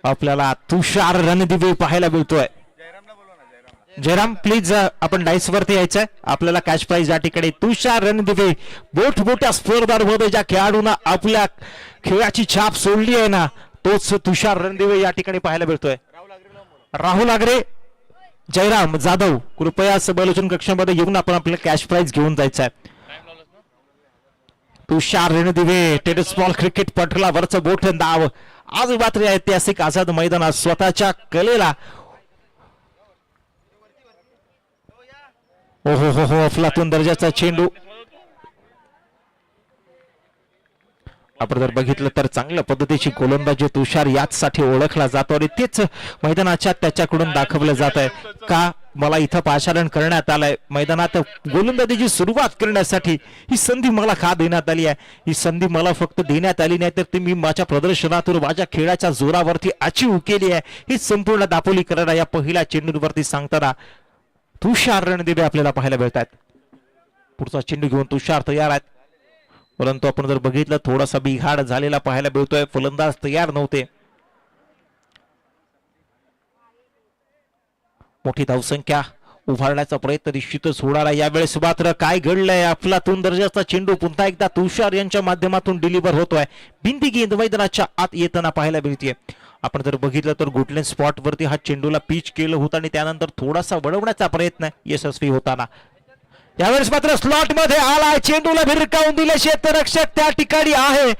आपल्याला तुषार रणदिवे पाहायला मिळतोय. जयराम प्लीज आपण डाईस वरती यायचंय. आपल्याला कॅश प्राइज या ठिकाणी तुषार रणदिवे मोठमोठ्या स्पर्धांमध्ये ज्या खेळाडूंना आपल्या खेळाची छाप सोडली आहे ना, तोच तुषार रणदिवे या ठिकाणी पाहायला मिळतोय. राहुल आगरे, जयराम जाधव कृपया समालोचन कक्षामध्ये येऊन आपण आपलं कॅश प्राइज घेऊन जायचं आहे. तुषार रणदिवे टेनिस बॉल क्रिकेट पटला वरचं मोठं नाव. आज मात्र ऐतिहासिक आझाद मैदानात स्वतःच्या कलेला ओहो हो हो अफलातून दर्जाचा चेंडू. आपण जर बघितलं तर चांगल्या पद्धतीची गोलंदाजी तुषार याचसाठी ओळखला जातो आणि तेच मैदानाच्या त्याच्याकडून दाखवलं जात आहे. का मला इथं पाचारण करण्यात आलंय, मैदानात गोलंदाजीची सुरुवात करण्यासाठी ही संधी मला का देण्यात आली आहे. ही संधी मला फक्त देण्यात आली नाही तर ती मी माझ्या प्रदर्शनातून माझ्या खेळाच्या जोरावरती अचीव केली आहे. ही संपूर्ण दापोली करणार या पहिल्या चेंडूवरती सांगताना तुषार रणदिवे आपल्याला पाहायला मिळतात. पुढचा चेंडू घेऊन तुषार तयार आहेत, परंतु आपण जर बघितलं थोडासा बिघाड झालेला पाहायला मिळतोय. फलंदाज तयार नव्हते. मोठी धावसंख्या उभारण्याचा प्रयत्न निश्चितच होणार आहे. यावेळेस मात्र काय घडलंय, अफलातून दर्जाचा चेंडू पुन्हा एकदा तुषार यांच्या माध्यमातून डिलिव्हर होतोय. बिंदी गेंद मैदानाच्या आत येताना पाहायला मिळते. आपण जर बघितलं तर गुडलँड स्पॉट वरती हा चेंडूला पिच केलं होतं आणि त्यानंतर थोडासा वळवण्याचा प्रयत्न यशस्वी होताना यावेळेस मात्र स्लॉट मध्ये आला, चेंडूला भिरकावून दिले. क्षेत्ररक्षक त्या ठिकाणी आहे,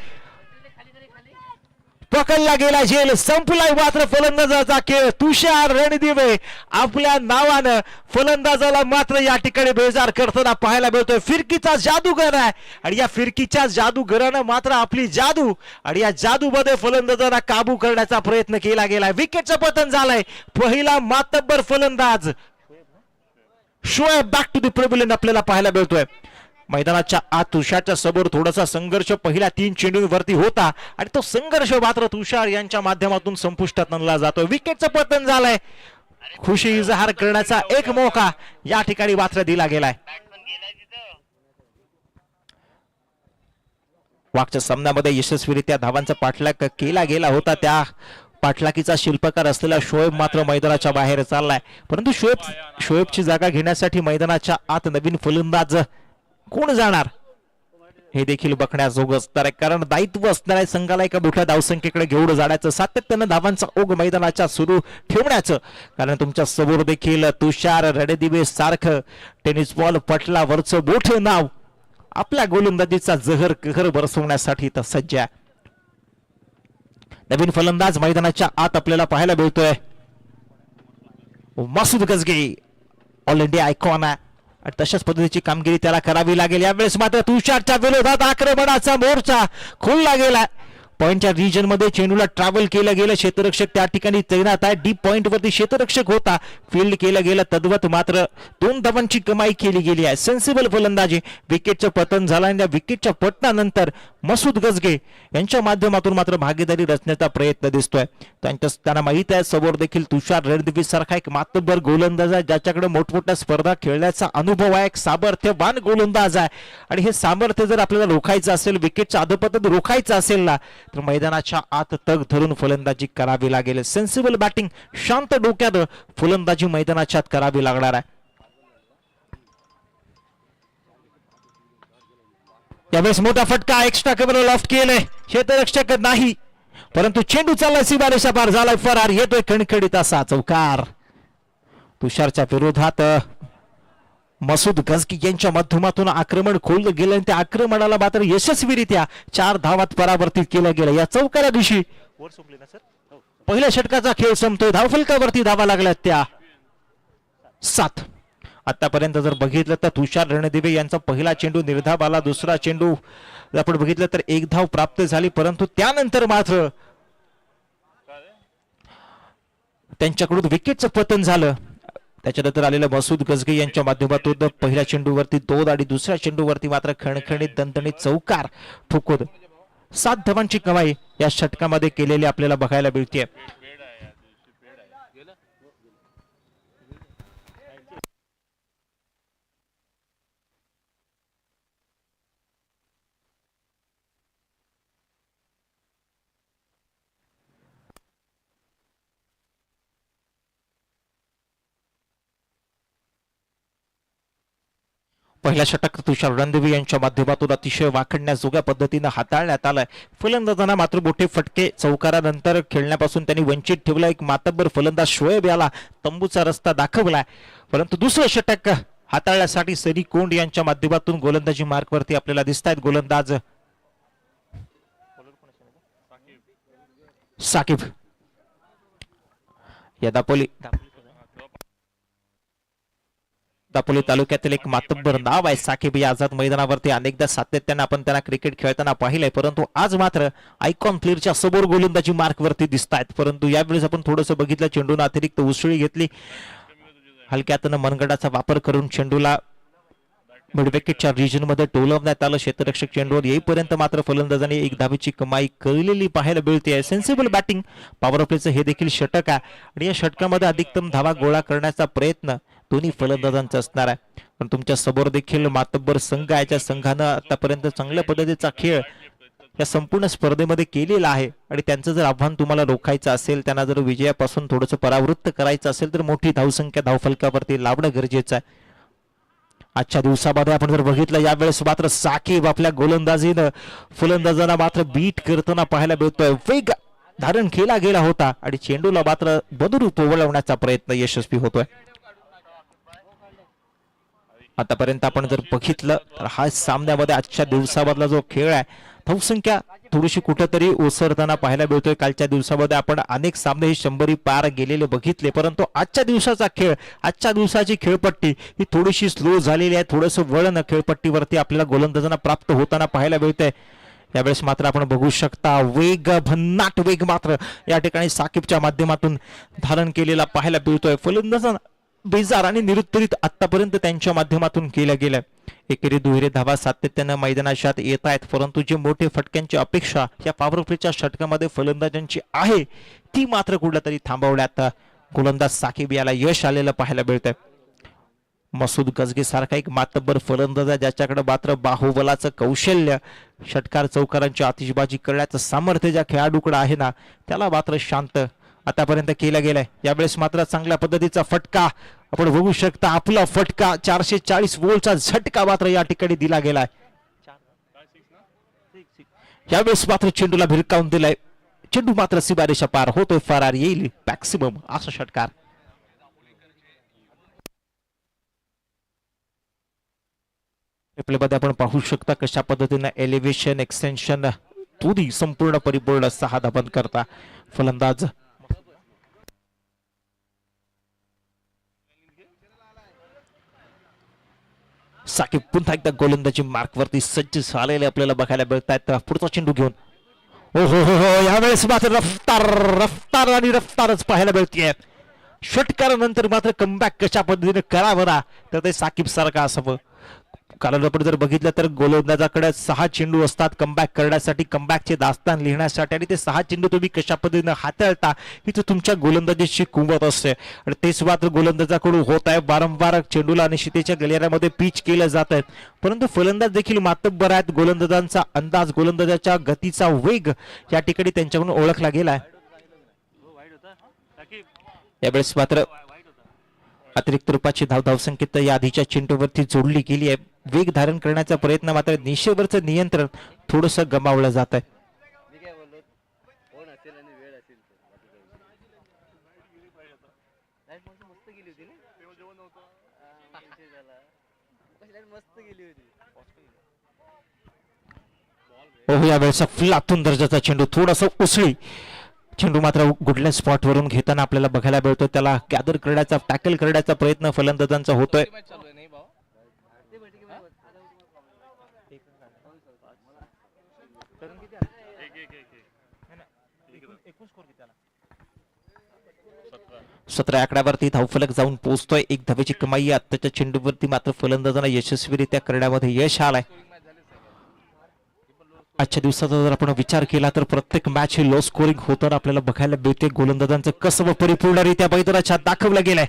पकडला गेला झेल. संपलाय मात्र फलंदाजाचा खेळ. तुषार रणदिवे आपल्या नावानं फलंदाजाला मात्र या ठिकाणी बेजार करताना पाहायला मिळतोय. फिरकीचा जादूगर आहे आणि या फिरकीच्या जादूगरानं मात्र आपली जादू आणि या जादूमध्ये फलंदाजांना काबू करण्याचा प्रयत्न केला गेलाय. विकेटचं पतन झालंय. पहिला मातब्बर फलंदाज शोएब बॅक टू द प्रेव्हिलियन आपल्याला पाहायला मिळतोय. मैदानाच्या आत तुषारच्या समोर थोडासा संघर्ष पहिल्या 3 चेंडूंवरती होता आणि तो संघर्ष मात्र तुषार यांच्या माध्यमातून संपुष्टात आणला जातोय. विकेटचं पतन झालंय. खुशी इजहार करण्याचा एक मौका या ठिकाणी मात्र दिला गेलाय. मागच्या सामन्यामध्ये यशस्वीरित्या धावांचा पाठलाग केला गेला होता. त्या पाठलागीचा शिल्पकार असलेला शोएब मात्र मैदानाच्या बाहेर चाललाय. परंतु शोएबची जागा घेण्यासाठी मैदानाच्या आत नवीन फलंदाज कोण जाणार हे देखील बघण्याजोग असणार आहे. कारण दायित्व असणाऱ्या संघाला एका मोठ्या धावसंख्येकडे घेऊन जाण्याचं, सातत्यानं धावांचा ओघ मैदानाच्या सुरू ठेवण्याचं. कारण तुमच्या समोर देखील तुषार रणदिवे सारखं टेनिस बॉल पटलावरचं मोठं नाव आपल्या गोलंदाजीचा जहर कहर बरसवण्यासाठी तर सज्ज आहे. नवीन फलंदाज मैदानाच्या आत आपल्याला पाहायला मिळतोय. मसूद गजगे ऑल इंडिया आयकॉन आहे आणि तशाच पद्धतीची कामगिरी त्याला करावी लागेल. यावेळेस मात्र तुषारच्या विरोधात आक्रमणाचा मोर्चा खोलला गेला. पॉइंटच्या रिजन मध्ये चेंडूला ट्रॅव्हल केलं गेलं. क्षेत्ररक्षक त्या ठिकाणी तैनात आहे. डीप पॉइंट वरती क्षेत्ररक्षक होता, फील्ड केलं गेलं. तद्वत मात्र 2 धावांची कमाई केली गेली आहे. सेन्सिबल फलंदाजी. विकेटचं पतन झालं आणि त्या विकेटच्या पतनानंतर मसूद गजगे यांच्या माध्यमातून मात्र भागीदारी रचण्याचा प्रयत्न दिसतोय. त्यांना माहित आहे समोर देखील तुषार रणदिवे सारखा एक मातब्बर गोलंदाज आहे, ज्याच्याकडे मोठमोठ्या स्पर्धा खेळण्याचा अनुभव आहे. एक सामर्थ्यवान गोलंदाज आहे आणि हे सामर्थ्य जर आपल्याला रोखायचं असेल, विकेटचं अधपतन रोखायचं असेल ना, तर मैदानाच्या आत तग धरून फलंदाजी करावी लागेल. सेन्सिबल बॅटिंग, शांत डोक्यात फलंदाजी मैदानाच्या आत करावी लागणार आहे. यावेळेस मोठा फटका, एक्स्ट्रा कव्हर लॉफ्ट केले. क्षेत्ररक्षक नाही, परंतु चेंडू चाललाय सीमारेषा पार झालाय फरार. येतोय खणखणीत असा चौकार. तुषारच्या विरोधात मसूद गजगी यांच्या माध्यमातून आक्रमण खोललं गेलं आणि त्या आक्रमणाला मात्र यशस्वीरित्या 4 धावात परावर्तित केलं गेलं. या चौकाऱ्या दिवशी पहिल्या षटकाचा खेळ संपतोय. धावफलकावरती धावा लागल्यात त्या 7. आतापर्यंत जर बघितलं तर तुषार रणदिवे यांचा पहिला चेंडू निर्धाव आला. दुसरा चेंडू आपण बघितलं तर 1 धाव प्राप्त झाली, परंतु त्यानंतर मात्र त्यांच्याकडून विकेटचं पतन झालं. त्याच्यानंतर आलेल्या मसूद गजगे यांच्या माध्यमातून पहिल्या चेंडूवरती 2 आणि दुसऱ्या चेंडूवरती मात्र खणखणीत दणदणीत चौकार ठोकून 7 धावांची कमाई या षटकामध्ये केलेली आपल्याला बघायला मिळते. पहिल्या षटक तुषार रणदेवी यांच्या माध्यमातून अतिशय वाखडण्याजोग्या पद्धतीने हाताळण्यात आलाय. फलंदाजांना मात्र मोठे फटके चौकारानंतर खेळण्यापासून त्यांनी वंचित ठेवला. एक मातब्बर फलंदाज शोएब याला तंबूचा रस्ता दाखवलाय, परंतु दुसरं षटक हाताळण्यासाठी सनी कोंड यांच्या माध्यमातून गोलंदाजी मार्कवरती आपल्याला दिसत आहेत गोलंदाज साकिब. या दापोली तालुक्यातील एक मातब्बर नाव आहे साकिब. या आझाद मैदानावरती अनेकदा सातत्याने आपण त्यांना क्रिकेट खेळताना पाहिलंय, परंतु आज मात्र आयकॉन प्लेअरच्या समोर गोलंदाजी मार्कवरती दिसत आहेत. परंतु यावेळेस आपण थोडंसं बघितलं, चेंडूने अतिरिक्त उसळी घेतली, हलक्यातनं मनगडाचा वापर करून चेंडूला मिडविकेटच्या रिजन मध्ये टोलवण्यात आलं. क्षेत्ररक्षक चेंडूवर येईपर्यंत मात्र फलंदाजांनी एक धावेची कमाई केलेली पाहायला मिळते. सेन्सिबल बॅटिंग पॉवर प्लेचं हे देखील षटक आहे आणि या षटकामध्ये अधिकतम धावा गोळा करण्याचा प्रयत्न दोन्ही फलंदाजांचा असणार आहे. पण तुमच्या समोर देखील मातब्बर संघ आहे, ज्या संघानं आतापर्यंत चांगल्या पद्धतीचा खेळ या संपूर्ण स्पर्धेमध्ये केलेला आहे आणि त्यांचं जर आव्हान तुम्हाला रोखायचं असेल, त्यांना जर विजयापासून थोडंसं परावृत्त करायचं असेल तर मोठी धावसंख्या धावफलकावरती लावणं गरजेचं आहे. आजच्या दिवसामध्ये आपण जर बघितलं, यावेळेस मात्र साकिब आपल्या गोलंदाजीनं फलंदाजांना मात्र बीट करताना पाहायला मिळतोय. वेग धारण केला गेला होता आणि चेंडूला मात्र बदरूप वळवण्याचा प्रयत्न यशस्वी होतोय. आतापर्यंत आपण जर बघितलं तर हा सामन्यामध्ये आजच्या दिवसामधला जो खेळ आहे, धावसंख्या थोडीशी कुठेतरी ओसरताना पाहायला मिळतोय. कालच्या दिवसामध्ये आपण अनेक सामने ही 100 पार गेलेले बघितले, परंतु आजच्या दिवसाचा खेळ, आजच्या दिवसाची खेळपट्टी ही थोडीशी स्लो झालेली आहे. थोडंसं वळण खेळपट्टीवरती आपल्याला गोलंदाजांना प्राप्त होताना पाहायला मिळतंय. यावेळेस मात्र आपण बघू शकता वेग, भन्नाट वेग मात्र या ठिकाणी साकिबच्या माध्यमातून धारण केलेला पाहायला मिळतोय. फलंदाजांना बेजार आणि निरुत्तरित आतापर्यंत त्यांच्या माध्यमातून केलं गेलं. एकेरी दुहेरी धावा सातत्यानं मैदानात येत आहेत, परंतु जे मोठे फटक्यांची अपेक्षा या पॉवर प्लेच्या षटकामध्ये फलंदाजांची आहे ती मात्र कुठेतरी थांबवण्यात गोलंदाज साकिब याला यश आलेलं पाहायला मिळतंय. मसूद गजगे सारखा एक मातब्बर फलंदाज आहे, ज्याच्याकडे मात्र बाहुबलाचं कौशल्य, षटकार चौकारांची आतिषबाजी करण्याचं सामर्थ्य ज्या खेळाडूकडे आहे ना, त्याला मात्र शांत आतापर्यंत केला गेलाय. यावेळेस मात्र चांगल्या पद्धतीचा फटका आपण बघू शकता. आपला फटका 440 वोल्टचा झटका मात्र या ठिकाणी दिला गेलाय. यावेळेस मात्र चेंडूला भिरकावून दिलाय. चेंडू मात्र सीमारेषा पार होतोय, फरार येईल मॅक्सिमम असा षटकार. मध्ये आपण पाहू शकता कशा पद्धतीने एलिव्हेशन, एक्सटेन्शन दोन्ही संपूर्ण परिपूर्ण 6 धावन करता फलंदाज साकिब पुन्हा एकदा गोलंदाजी मार्कवरती सज्ज झालेले आपल्याला बघायला मिळतात. पुढचा चेंडू घेऊन ओ हो हो हो, यावेळेस मात्र रफ्तार रफ्तार आणि रफ्तारच पाहायला मिळते. षटकारानंतर मात्र कमबॅक कशा पद्धतीने करावं ना, तर ते साकिब सारखा असावं. कारण आपण जर बघितलं तर गोलंदाजाकडे 6 चेंडू असतात कमबॅक करण्यासाठी, कमबॅकचे दास्तान लिहिण्यासाठी, आणि ते 6 चेंडू तुम्ही कशा पद्धतीने हाताळता ही तर तुमच्या गोलंदाजीची कुवत असते. आणि तेच मात्र गोलंदाजाकडून होत आहे. वारंवार चेंडूला निश्चितेच्या गलियारामध्ये पिच केलं जात आहे, परंतु फलंदाज देखील मातब्बर आहेत. गोलंदाजांचा अंदाज, गोलंदाजाच्या गतीचा वेग या ठिकाणी त्यांच्याकडून ओळखला गेलाय. यावेळेस मात्र अतिरिक्त रूपाची धावसंख्येत या आधीच्या चेंडूवरती जोडली गेली आहे. वेग धारण करण्याचा प्रयत्न मात्र निशेवरचं नियंत्रण थोडस गमावलं जात आहे. यावेळेचा फ्लातून दर्जाचा चेंडू, थोडासा उसळी चेंडू मात्र गुडल्या स्पॉट वरून घेताना आपल्याला बघायला मिळतो. त्याला गॅदर करण्याचा, टॅकल करण्याचा प्रयत्न फलंदाजांचा होतोय. सतरा आकड्यावरती धावफलक जाऊन पोहोचतोय. 1 धावेची कमाई आताच्या चेंडूवरती मात्र फलंदाजांना यशस्वीरित्या करण्यामध्ये यश आलंय. आजच्या दिवसाचा जर आपण विचार केला तर प्रत्येक मॅच ही लो स्कोरिंग होताना आपल्याला बघायला मिळते. गोलंदाजांचं कसब परिपूर्णरित्या मैदानात दाखवलं गेलंय.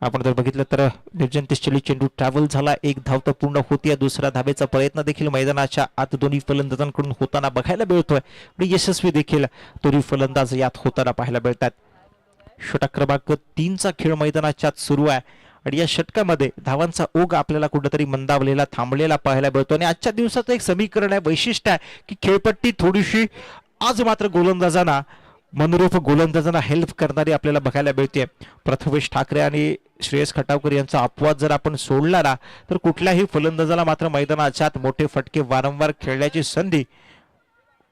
आपण जर बघितलं तर निर्जन तिष्ठली चेंडू ट्रॅव्हल झाला. 1 धाव तर पूर्ण होतीये. दुसऱ्या धावेचा प्रयत्न देखील मैदानाच्या आत दोन्ही फलंदाजांकडून होताना बघायला मिळतोय आणि यशस्वी देखील दोन्ही फलंदाज यात होताना पाहायला मिळतात. षटक क्रमांक 3चा खेळ मैदानाच्या आत सुरू आहे आणि या षटकामध्ये धावांचा ओघ आपल्याला कुठेतरी मंदावलेला थांबलेला पाहायला मिळतो. आणि आजच्या दिवसाचं एक समीकरण आहे, वैशिष्ट्य आहे की खेळपट्टी थोडीशी आज मात्र गोलंदाजांना मनोरूप गोलंदाजांना हेल्प करणारी आपल्याला बघायला मिळते. प्रथमेश ठाकरे आणि श्रेयस खटावकर यांचा अपवाद जर आपण सोडला ना तर कुठल्याही फलंदाजाला मात्र मैदानाच्या आत मोठे फटके वारंवार खेळण्याची संधी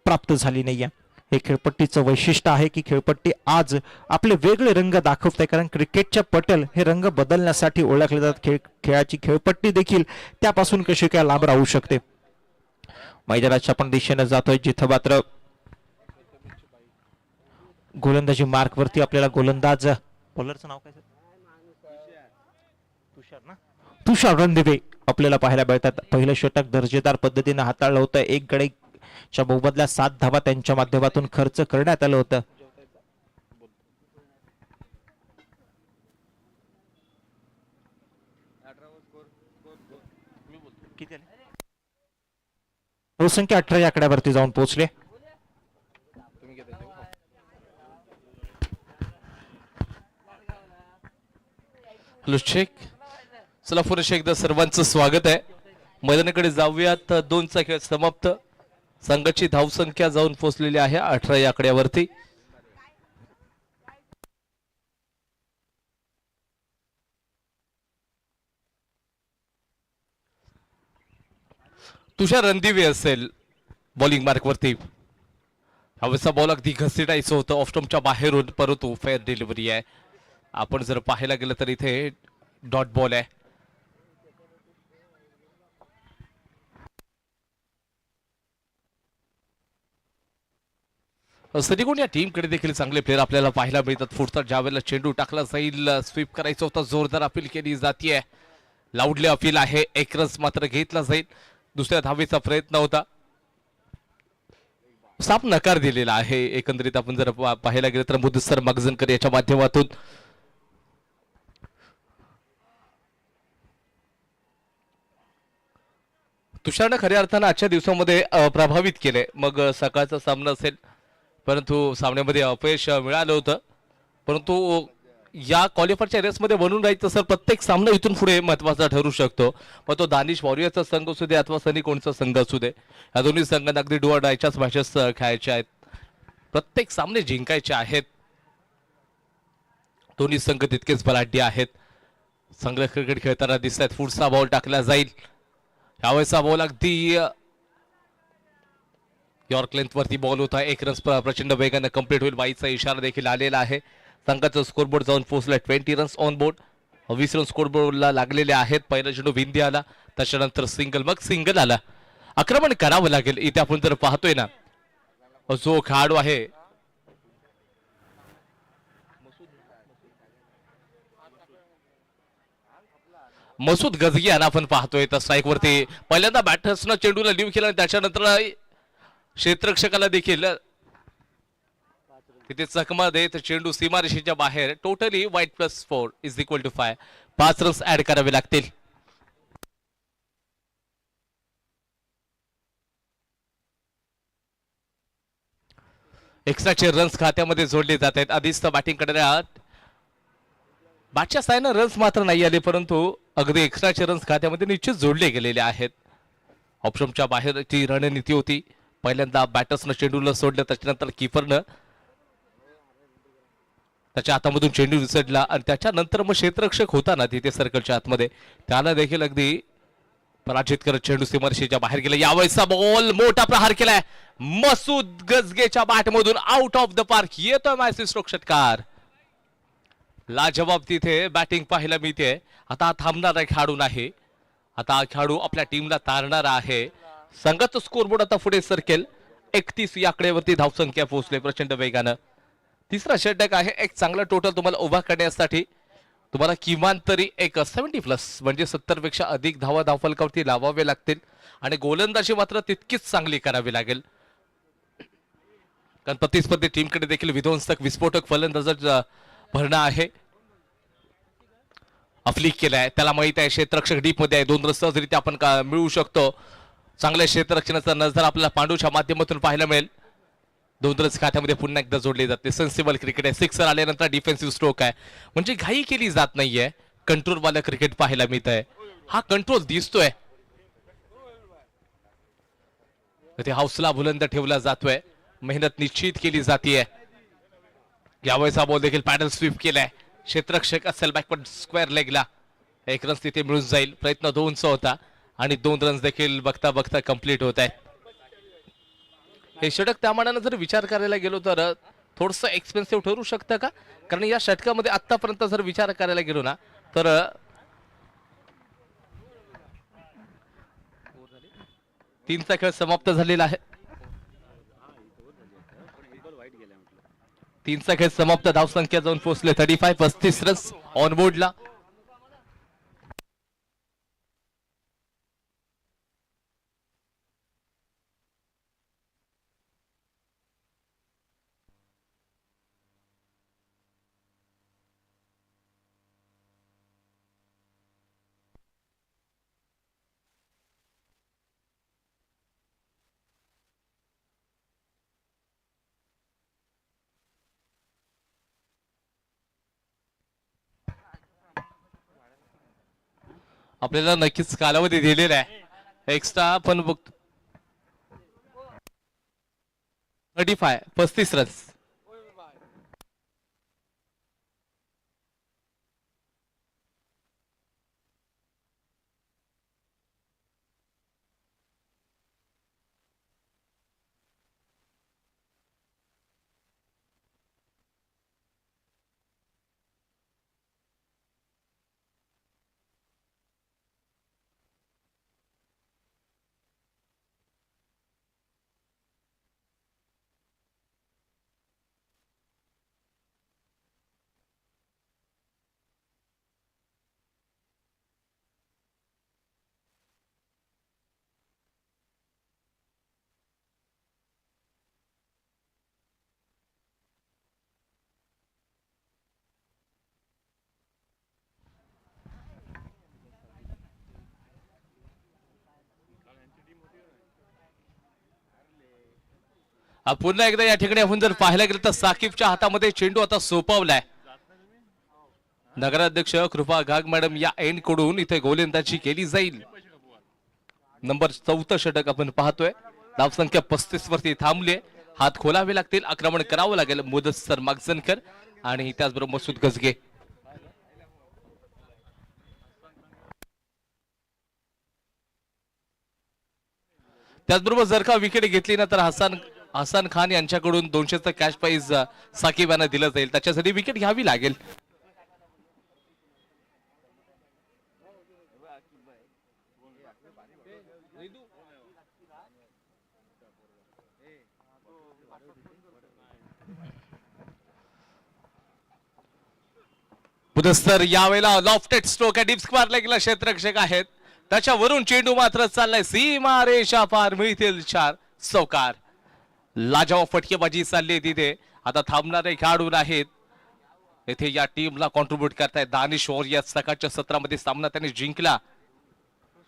प्राप्त झाली नाहीये. हे खेळपट्टीचं वैशिष्ट्य आहे की खेळपट्टी आज आपले वेगळे रंग दाखवते, कारण क्रिकेटच्या पटल हे रंग बदलण्यासाठी ओळखले जातात. खेळाची खेळपट्टी देखील त्यापासून कशी काय लांब राहू शकते. मैदानाच्या पण दिशेने जातोय जिथं मात्र गोलंदाजी मार्क वरती आपल्याला गोलंदाज बॉलरचं नाव काय तुषार ना तुषार रणदिवे आपल्याला पाहायला मिळतात. पहिलं षटक दर्जेदार पद्धतीने हाताळलं होतं. एक गडीच्या मोबदल्यात 7 धावा त्यांच्या माध्यमातून खर्च करण्यात आलं होतं. संख्या 18 या आकड्यावरती जाऊन पोहोचले. Hello check. चला पुन्हा एकदा सर्वांचं स्वागत आहे. मैदानाकडे जाऊयात. 2चा खेळ समाप्त. संघाची धावसंख्या जाऊन पोहोचलेली आहे 18 या आकड्यावरती. तुषार रणदिवे असेल बॉलिंग मार्क वरती. हवेचा बॉल अगदी घसटायचं होतं ऑफस्टम्पच्या बाहेरून, परंतु फेअर डिलिव्हरी आहे. आपण जर पाहायला गेलं तर इथे डॉट बॉल आहे. सदिकोण या टीमकडे देखील चांगले प्लेयर आपल्याला पाहायला मिळतात. पुढचा ज्यावेळेला चेंडू टाकला जाईल, स्वीप करायचा होता, जोरदार अपील केली जाते. लाऊडली अपील आहे. एक रन मात्र घेतला जाईल. दुसऱ्या धावेचा प्रयत्न होता, साफ नकार दिलेला आहे. एकंदरीत आपण जर पाहायला गेलं तर मुदस्सर मगजनकर याच्या माध्यमातून तुषारनं खऱ्या अर्थानं आजच्या दिवसामध्ये प्रभावित केले. मग सकाळचा सामना असेल, परंतु सामन्यामध्ये अपयश मिळालं होतं. परंतु या क्वालिफायरच्या रेसमध्ये बनून राहायचं सर प्रत्येक सामना इथून पुढे महत्वाचा ठरू शकतो. मग तो दानिश वॉरियरचा संघ असू दे अथवा सनी कोणचा संघ असू दे, या दोन्ही संघांना अगदी डू ऑर डायच्याच मॅचेस खेळायचे आहेत. प्रत्येक सामने जिंकायचे आहेत. दोन्ही संघ तितकेच बलाढ्य आहेत. चांगलं क्रिकेट खेळताना दिसत आहेत. पुढचा बॉल टाकला जाईल. यावेळेचा बॉल अगदी यॉर्क लेंथ वरती बॉल होता. 1 रन प्रचंड वेगाने कंप्लीट होईल बाईचा इशारा देखील आलेला आहे. संघाचा स्कोरबोर्ड जाऊन पोहोचला 20 रन्स ऑन बोर्ड. 20 रन स्कोरबोर्डला लागलेले आहेत. पहिला चेंडू विंदी आला, त्याच्यानंतर सिंगल, मग सिंगल आला. आक्रमण करावं लागेल इथे. आपण जर पाहतोय ना, जो खेळाडू आहे मसूद गजगी यांना आपण पाहतोय तर स्ट्राईक वरती पहिल्यांदा बॅटर्सनं चेंडूला लिव्ह केला, त्याच्यानंतर क्षेत्ररक्षकाला देखील तिथे चकमा देत चेंडू सीमारेषेच्या बाहेर. टोटली वाईट +4 = 5. 5 रन्स ऍड करावे लागतील. एक्स्ट्राचे रन्स खात्यामध्ये जोडले जात आहेत. आधीच तर बॅटिंग करण्यात बॅटच्या साहाय्याने रन्स मात्र नाही आले, परंतु अगदी एक्स्ट्राचे रन्स खात्यामध्ये निश्चित जोडले गेलेले आहेत. ऑप्शनच्या बाहेरची रणनीती होती. पहिल्यांदा बॅटर्सनं चेंडूला सोडलं, त्याच्यानंतर किपरनं त्याच्या हातामधून चेंडू विसरला आणि त्याच्यानंतर मग क्षेत्ररक्षक होता ना तिथे सर्कलच्या आतमध्ये, त्याला देखील अगदी पराजित करत चेंडू सीमारेषेच्या बाहेर गेला. यावेळेचा बॉल मोठा प्रहार केलाय. मसूद गजगेच्या बॅटमधून आउट ऑफ द पार्क येतोय मॅसी स्ट्रोक षटकार. लाजवाब तिथे बॅटिंग पाहायला मिळते. आता थांबणारा खेळाडू नाही, आता हा खेळाडू आपल्या टीमला तारणारा आहे. संघाचं स्कोरबोर्ड आता पुढे सरकेल. 31 या आकड्यावरती धावसंख्या पोहोचले प्रचंड वेगानं. तिसरा षटक आहे. एक चांगला टोटल तुम्हाला उभा करण्यासाठी तुम्हाला किमान तरी एक 70+ म्हणजे 70 पेक्षा अधिक धावा धावफलकावरती लावावे लागतील आणि गोलंदाजी मात्र तितकीच चांगली करावी लागेल. कारण प्रतिस्पर्धी टीमकडे देखील विध्वंसक विस्फोटक फलंदाजाचा भरणा आहे. अफ्लिक केलाय, त्याला माहित आहे क्षेत्ररक्षक डीप मध्ये आहे. 2 रन सहजरित्या आपण मिळवू शकतो. चांगल्या क्षेत्ररक्षणाचा नजर आपल्याला पांडूच्या माध्यमातून पाहायला मिळेल. 2 रन्स खात्यामध्ये पुन्हा एकदा जोडले जाते. सेन्सिबल क्रिकेट आहे. 6 आल्यानंतर डिफेन्सिव्ह स्ट्रोक आहे, म्हणजे घाई केली जात नाहीये. कंट्रोल वाला क्रिकेट पाहायला मिळत आहे. हा कंट्रोल दिसतोय. इथे हौसला बुलंद ठेवला जातोय. मेहनत निश्चित केली जाते. यावेळेचा बॉल देखील पॅडल स्वीप केलाय. क्षेत्ररक्षक असेल बॅकवर्ड स्क्वेअर लेगला. एक रन तिथे मिळून जाईल. प्रयत्न 2चा होता आणि 2 रन्स देखील बघता बघता कंप्लीट होत आहेत. हे षटक त्या मानाने जर विचार करायला गेलो तर थोडंसं एक्सपेन्सिव्ह ठरू शकतं का? कारण या षटकामध्ये आतापर्यंत जर विचार करायला गेलो ना तर 3चा खेळ समाप्त झालेला आहे. 3चा खेळ समाप्त. धावसंख्या जाऊन पोहोचले 35. 35 रन्स ऑन बोर्डला. आपल्याला नक्कीच कालावधी दिलेला आहे एक्स्ट्रा पण बघतो. 35 रन्स. पुन्हा एकदा या ठिकाणी आपण जर पाहायला गेलं तर साकिबच्या हातामध्ये चेंडू आता सोपवलाय. नगराध्यक्ष कृपा घाग मॅडम या एंड कडून इथे गोलंदाजी केली जाईल. नंबर 4 षटक आपण पाहतोय. धावसंख्या 35 वरती थांबले. हात खोलावे लागतील. आक्रमण करावं लागेल मुदस्सर मागजनकर आणि त्याचबरोबर मसूद गजगे. त्याचबरोबर जर का विकेट घेतली ना तर हसन खान यांच्याकडून 200चं कॅश प्राइज साकिब यांना दिलं जाईल. त्याच्यासाठी विकेट घ्यावी लागेल. मुदस्सर यावेळेला लॉफ्टेड स्ट्रोक आहे. डीप स्क्वेअर लेगला क्षेत्ररक्षक आहेत. त्याच्यावरून चेंडू मात्र चाललाय सीमा रेषा पार. मिळतील 4 चौकार. लाजवाब फटकेबाजी चालली तिथे. आता थांबणारे खेळाडू आहेत. येथे या टीमला कॉन्ट्रीब्युट करतायत दानिश या सकाळच्या सत्रामध्ये सामना त्यांनी जिंकला.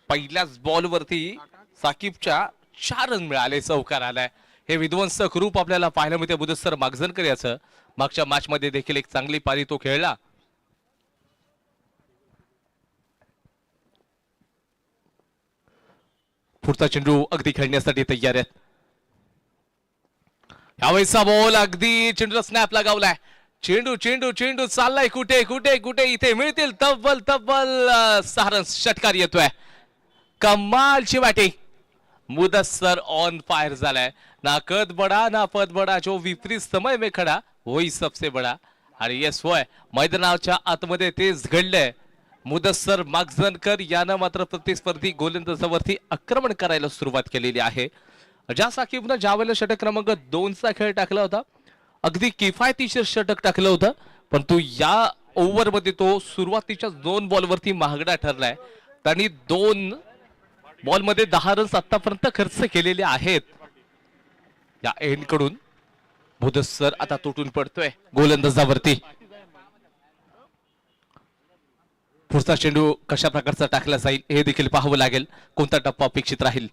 पहिल्याच बॉल वरती साकिबच्या 4 रन मिळाले. चौकार आलाय. हे विध्वंसक रूप आपल्याला पाहायला मिळते मुदस्सर मागजनकर याचं. मागच्या मॅच मध्ये देखील एक चांगली पारी तो खेळला. पुढचा चेंडू अगदी खेळण्यासाठी तयार आहेत. यावेळेचा बॉल अगदी चेंडूला स्नॅप लगावलाय. चेंडू चेंडू चेंडू चाललाय कुठे कुठे कुठे. इथे मिळतील तब्बल 6 रन्स. षटकार येतोय. कमालची बॅटिंग. मुदस्सर ऑन फायर झालाय. ना कद बडा ना पद बडा. जो विपरीत समय में खडा वही सबसे बडा. आणि येस होय मैदानाच्या आतमध्ये तेच घडलंय. मुदस्सर मागजनकर यानं मात्र प्रतिस्पर्धी गोलंदाजावरती आक्रमण करायला सुरुवात केलेली आहे. ज्या साकिबनं ज्यावेळेला षटक क्रमांक 2चा खेळ टाकला होता अगदी किफायतीशीर षटक टाकलं होतं. परंतु या ओव्हर मध्ये तो सुरुवातीच्या 2 बॉलवरती महागडा ठरलाय. त्यांनी 2 बॉलमध्ये 10 रन्स आतापर्यंत खर्च केलेले आहेत. या एंड कडून मुदस्सर आता तुटून पडतोय गोलंदाजावरती. पुढचा चेंडू कशा प्रकारचा टाकला जाईल हे देखील पाहावं लागेल. कोणता टप्पा अपेक्षित राहील.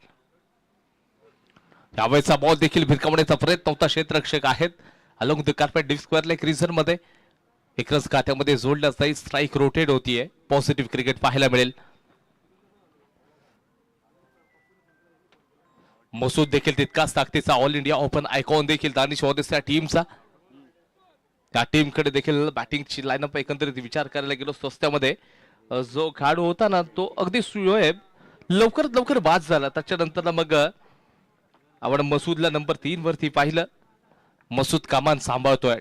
यावेळेचा बॉल देखील भिरकावण्याचा प्रयत्न होता. क्षेत्ररक्षक आहेत along the carpet deep square leg reason मध्ये. एक रन खात्यामध्ये जोडला जाईल. स्ट्राईक रोटेट होतीये. पॉझिटिव्ह क्रिकेट पाहायला मिळेल. मसूद देखील तितकाच ताकदीचा ऑल इंडिया ओपन आयकॉन देखील दानिश वॉदेस या टीमचा. त्या टीमकडे देखील बॅटिंगची लाईनअप एकंदरीत विचार करायला गेलो स्वस्त्यामध्ये जो खेळाडू होता ना तो अगदी सुयोब लवकरात लवकर बाद झाला. त्याच्यानंतर मग आपण मसूदला नंबर 3 वरती पाहिलं. मसूद कामान सांभाळतोय,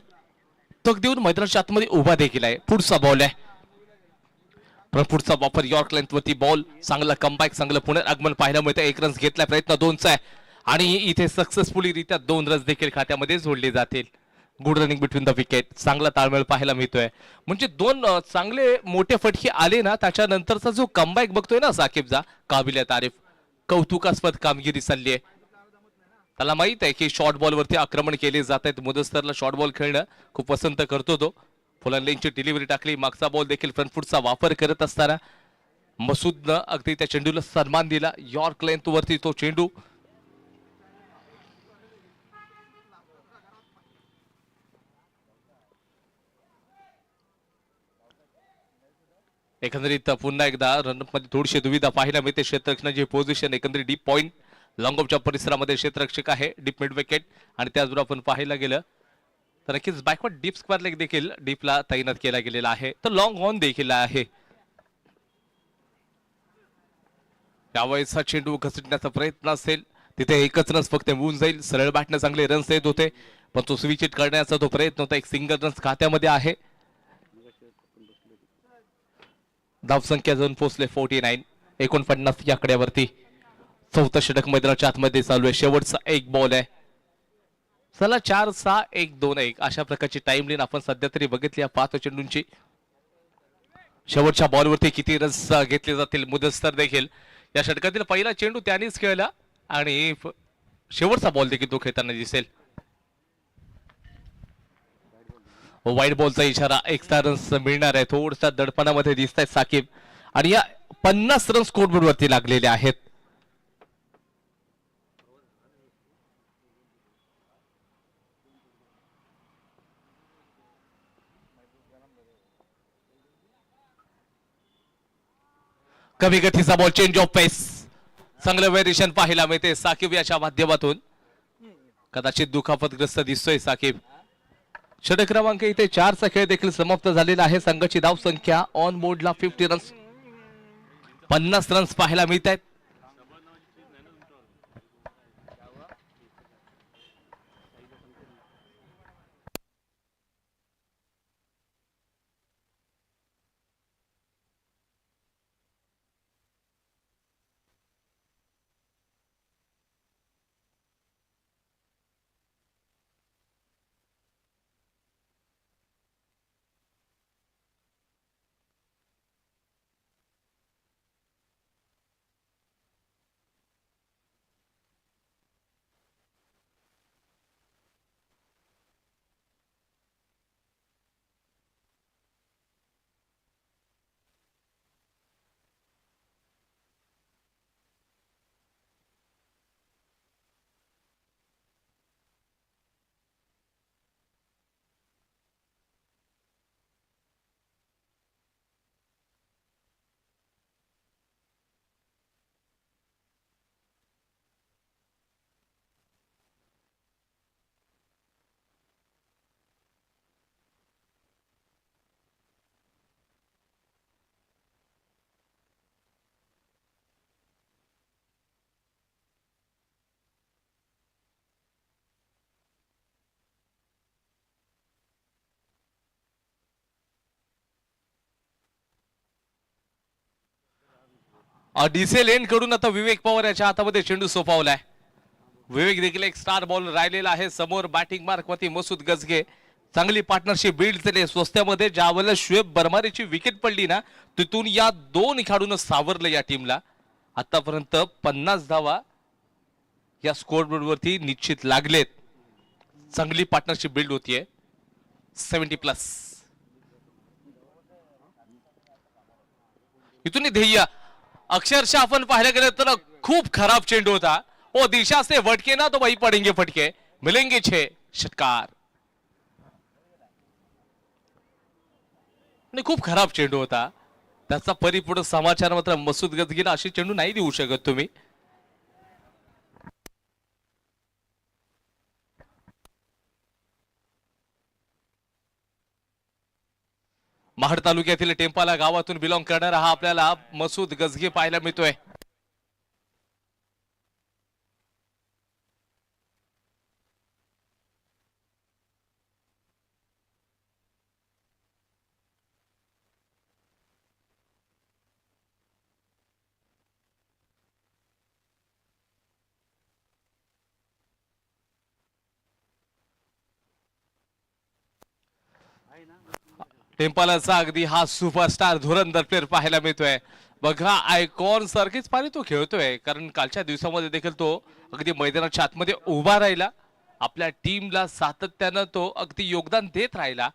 तग देऊन मैदानाच्या आतमध्ये उभा देखील आहे. पुढचा बॉल आहे, पण पुढचा वापर यॉर्क लेंथ वरती बॉल. चांगला कमबॅक, चांगलं पुनरागमन पाहायला मिळतं. 1 रन घेतला, प्रयत्न 2चा आहे आणि इथे सक्सेसफुली रित्या 2 रन देखील खात्यामध्ये जोडले जातील. Good running between the wicket, चांगला ताळमेळ पाहायला मिळतोय. म्हणजे 2 चांगले मोठे फटके आले ना, त्याच्यानंतरचा जो कमबॅक बघतोय ना साकिबचा, काबिल तारीफ, कौतुकास्पद कामगिरी चालली आहे. त्याला माहित आहे की शॉर्ट बॉल वरती आक्रमण केले जात आहेत. मुदस्सरला शॉर्ट बॉल खेळणं खूप पसंत करतो तो. फुलंलेंची डिलिव्हरी टाकली, मागचा बॉल देखील फ्रंट फुटचा वापर करत असताना मसूदनं अगदी त्या चेंडूला सन्मान दिला. यॉर्क लेंथ वरती तो चेंडू एकंदरीत पुन्हा एकदा रनअप मध्ये थोडीशी दुविधा पाहायला मिळते. क्षेत्ररक्षणाची पोझिशन एकंदरीत डीप पॉइंट लॉंग ऑफच्या परिसरामध्ये क्षेत्ररक्षक आहे, डीप मिड विकेट. आणि त्याचबरोबर आपण पाहायला गेलं तर नक्कीच बॅकवर्ड डीप स्क्वेअर लेग देखील डीपला तैनात केला गेलेला आहे. तर लॉंग ऑन देखील आहे. यावेळेचा चेंडू घसरण्याचा प्रयत्न असेल तिथे एकच रन फक्त होऊन जाईल. सरळ बॅटने चांगले रन्स येत होते, पण तो स्विच हिट करण्याचा तो प्रयत्न होता. एक सिंगल रन्स खात्यामध्ये आहे. धावसंख्या जाऊन पोहोचले 49, 49 या आकड्यावरती. 4थं षटक मैदानाच्या आतमध्ये चालू आहे. शेवटचा एक बॉल आहे. चला 4-6-1-2-1 अशा प्रकारची टाइम लाईन आपण सध्या तरी बघितली 5 चेंडूंची. शेवटच्या बॉलवरती किती रन्स घेतले जातील. मुदस्सर देखील या षटकातील पहिला चेंडू त्यानेच खेळला आणि शेवटचा बॉल देखील तो खेळताना दिसेल. वाईट बॉलचा इशारा. एक्स्ट्रा रन्स मिळणार आहे. थोडसा दडपणामध्ये दिसत आहेत साकिब आणि या 50 रन स्कोरबोर्ड वरती लागलेले आहेत. कमी गतीचा बॉल, चेंज ऑफ पेस, चांगलं व्हेरिएशन पाहायला मिळते साकिब याच्या माध्यमातून. कदाचित दुखापतग्रस्त दिसतोय साकिब. षटक क्रमांक इथे 4चा खेळ देखील समाप्त झालेला आहे. संघाची धाव संख्या ऑन बोर्डला 50 रन्स, 50 रन्स पाहायला मिळत आहेत. डीसेल एंड कडून आता विवेक पवार याच्या हातामध्ये चेंडू सोपवलाय. विवेक देखील एक स्टार बॉल राहिलेला आहे. समोर बॅटिंग मार्क वरती मसूद गजगे. चांगली पार्टनरशिप बिल्ड झाली स्वस्त्यामध्ये. ज्यावेळेला शुएब बर्मारीची विकेट पडली ना, तिथून या 2 खेळाडूंना सावरलं या टीमला. आतापर्यंत 50 धावा या स्कोर बोर्ड वरती निश्चित लागलेत. चांगली पार्टनरशिप बिल्ड होतीये. 70+. इथून ध्येय अक्षरशः आपण पाहायला गेलं तर खूप खराब चेंडू होता. ओ दिशा से वटके ना तो वही पडेंगे फटके, मिलेंगे 6 षटकार. खूप खराब चेंडू होता. त्याचा परिपूर्ण समाचार मात्र मसूद गजगीला अशी चेंडू नाही देऊ शकत तुम्ही. महाड तालुक्यातील टेंपाला गावातून बिलॉंग करणारा हा आपल्याला मसूद गजगे पाहायला मिळतोय. टेम्पलचा अगदी हा सुपरस्टार धुरंधर प्लेअर पाहायला मिळतोय. बघा आयकॉन सारखीच पाणी तो खेळतोय, कारण कालच्या दिवसामध्ये देखील तो अगदी मैदानाच्या आतमध्ये उभा राहिला, आपल्या टीमला सातत्यानं तो अगदी योगदान देत राहिला.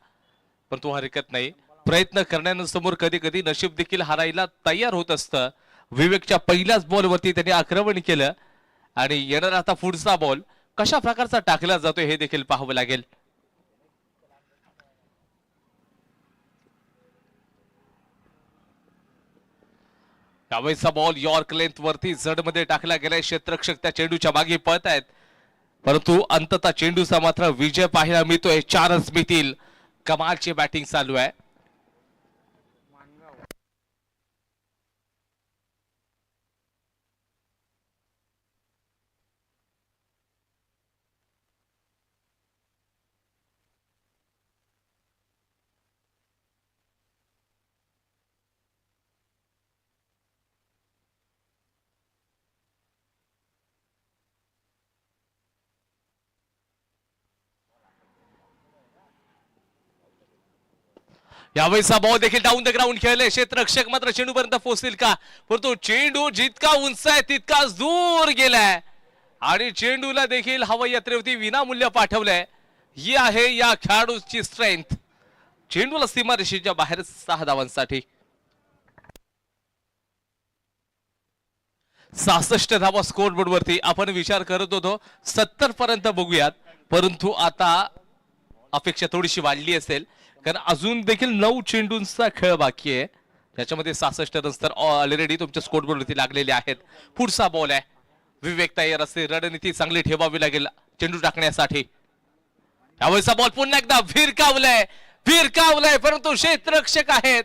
पण तो हरकत नाही, प्रयत्न करण्यासमोर कधी कधी नशीब देखील हारायला तयार होत असतं. विवेकच्या पहिल्याच बॉलवरती त्यांनी आक्रमण केलं आणि येणारा आता पुढचा बॉल कशा प्रकारचा टाकला जातोय हे देखील पाहावं लागेल. त्यावेळेचा बॉल यॉर्क लेंथ वरती जड मध्ये टाकला गेलाय. क्षेत्ररक्षक त्या चेंडूच्या मागे पळत आहेत, परंतु अंततः चेंडूचा मात्र विजय पाहायला मिळतोय. 4 रन्स मिळतील. कमालची बॅटिंग चालू आहे. यावेळेचा बॉल देखील डाऊन द ग्राउंड खेळले. क्षेत्ररक्षक मात्र चेंडूपर्यंत पोहोचतील का, परंतु चेंडू जितका उंच आहे तितकाच दूर गेलाय आणि चेंडूला देखील हवाई यात्रेवरती विनामूल्य पाठवलंय. ही आहे या खेळाडूची स्ट्रेंथ. चेंडूला सीमारेषेच्या बाहेर 6 धावांसाठी. 66 धावा स्कोर बोर्ड वरती. आपण विचार करत होतो 70 पर्यंत बघूयात, परंतु आता अपेक्षा थोडीशी वाढली असेल, कारण अजून देखील 9 चेंडूंचा खेळ बाकी आहे. त्याच्यामध्ये 66 रन्स तर ऑलरेडी तुमच्या स्कोरबोर्डवरती लागलेले आहेत. पुढचा बॉल आहे. विवेक तयार असते. रणनीती चांगली ठेवावी लागेल चेंडू टाकण्यासाठी. यावेळेचा बॉल पुन्हा एकदा भिरकावलाय, परंतु क्षेत्ररक्षक आहेत.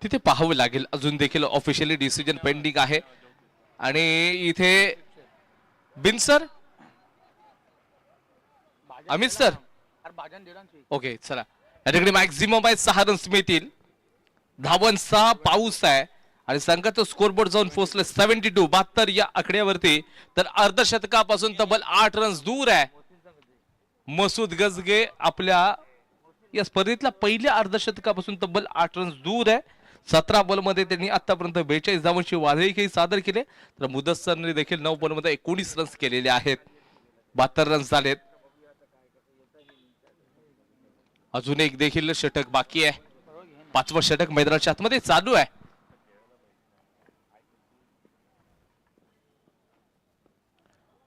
तिथे पाहावं लागेल. अजून देखील ऑफिशियली डिसिजन पेंडिंग आहे आणि इथे बिनसर अमित सर ओके चला. या ठिकाणी मॅक्झिमम आहे 6 रन्स मिळतील. धावांचा पाऊस आहे आणि संघाचं स्कोरबोर्ड जाऊन पोहोचले 72 72 या आकड्यावरती. तर अर्धशतकापासून तब्बल 8 रन्स दूर आहे मसूद गजगे. आपल्या या स्पर्धेतल्या पहिल्या अर्धशतकापासून तब्बल 8 रन्स दूर आहे. 17 बॉलमध्ये त्यांनी आतापर्यंत 42 धावांची वादळी खेळी सादर केले, तर मुदस्सरने देखील 9 बॉलमध्ये 19 रन्स केलेले आहेत. 72 रन्स झालेत. अजून एक देखील षटक बाकी आहे. 5वं षटक मैदानाच्या आतमध्ये चालू आहे.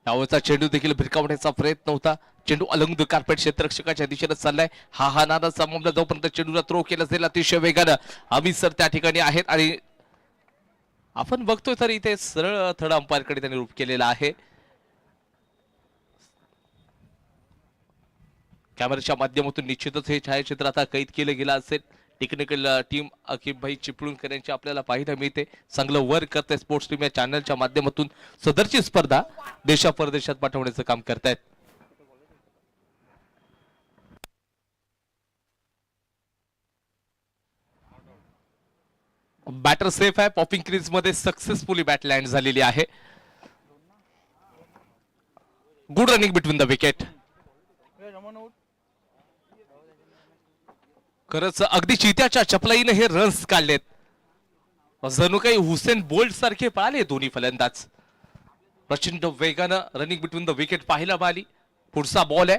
त्यावेळेचा चेंडू देखील भिरकावण्याचा प्रयत्न होता. चेंडू अलंग द कार्पेट क्षेत्ररक्षकाच्या दिशेने चाललाय. हा नादाचा मामला जोपर्यंत चेंडूला थ्रो केला जाईल अतिशय वेगानं. अमित सर त्या ठिकाणी आहेत आणि आपण बघतोय तर इथे सरळ थर्ड अंपायर कडे त्यांनी रूप केलेला आहे. कॅमेऱ्याच्या माध्यमातून निश्चितच हे छायाचित्र आता कैद केलं गेलं असेल. टेक्निकल टीम अकिब भाई चिपळूणकर यांची आपल्याला पाहायला मिळते. चांगलं वर्क करते स्पोर्ट्स टीम या चॅनलच्या माध्यमातून. सदरची स्पर्धा देशा परदेशात पाठवण्याचं काम करतायत. बॅटर सेफ आहे. पॉपिंग क्रीज मध्ये सक्सेसफुली बॅट लँड झालेली आहे. Good running between the wicket. खरंच अगदी चित्याच्या चपलाईने हे रन्स काढलेत. जणू काही हुसेन बोल्ट सारखे पाहिले दोन्ही फलंदाज. प्रचंड वेगानं रनिंग बिटवीन द विकेट पाहायला मिळाली. पुढचा बॉल आहे.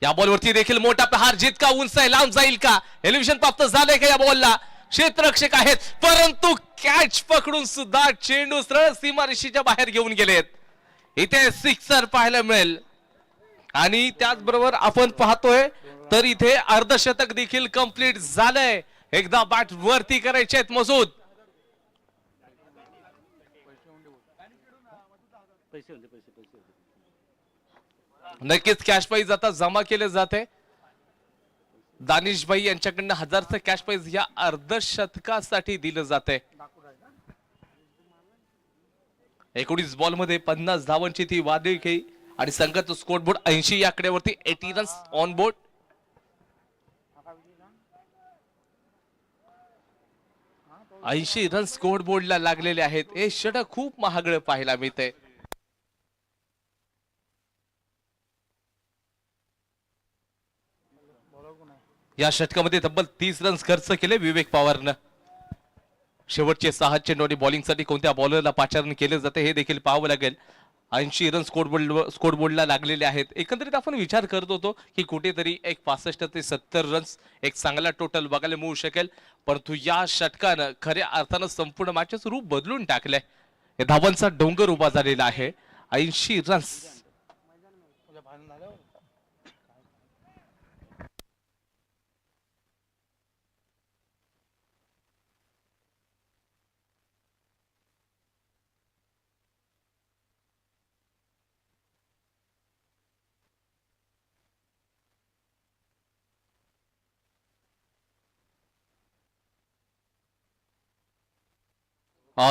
या बॉलवरती देखील मोठा प्रहार. जितका उंच आहे लांब जाईल का, एलिव्हेशन प्राप्त झालंय का या बॉलला. क्षेत्ररक्षक आहेत परंतु कॅच पकडून सुद्धा चेंडू सरळ सीमारेषेच्या बाहेर घेऊन गेलेत. इथे सिक्सर पाहायला मिळेल आणि त्याचबरोबर आपण पाहतोय तर इथे अर्धशतक देखील कंप्लीट झालंय. एकदा बॅट वरती करायचे आहेत मसूद. नक्कीच कॅश प्राइज आता जमा केले जाते. दानिश भाई यांच्याकडनं 1000चं कॅश प्राइज या अर्धशतकासाठी दिलं जाते. 19 बॉल मध्ये 50 धावांची ती वादळी खेळी आणि संघाचं स्कोर बोर्ड 80 या आकड्यावरती 80 रन्स ऑन बोर्ड. ऐंशी रन स्कोर बोर्डला लागलेले आहेत. हे षटक खूप महागडं पाहायला मिळतंय. या षटकामध्ये तब्बल 30 रन्स खर्च केले विवेक पवारनं. शेवटचे 6 चेंडू आणि बॉलिंगसाठी कोणत्या बॉलरला पाचारण केले जाते हे देखील पाहावं लागेल. 80 रन स्कोर बोर्डला लागलेले आहेत. एकंदरीत आपण विचार करत होतो की कुठेतरी एक 65 ते 70 रन्स एक चांगला टोटल बघायला मिळू शकेल, परंतु या षटकानं खऱ्या अर्थानं संपूर्ण मॅचचं रूप बदलून टाकलंय. धावांचा डोंगर उभा झालेला आहे. 80 रन्स.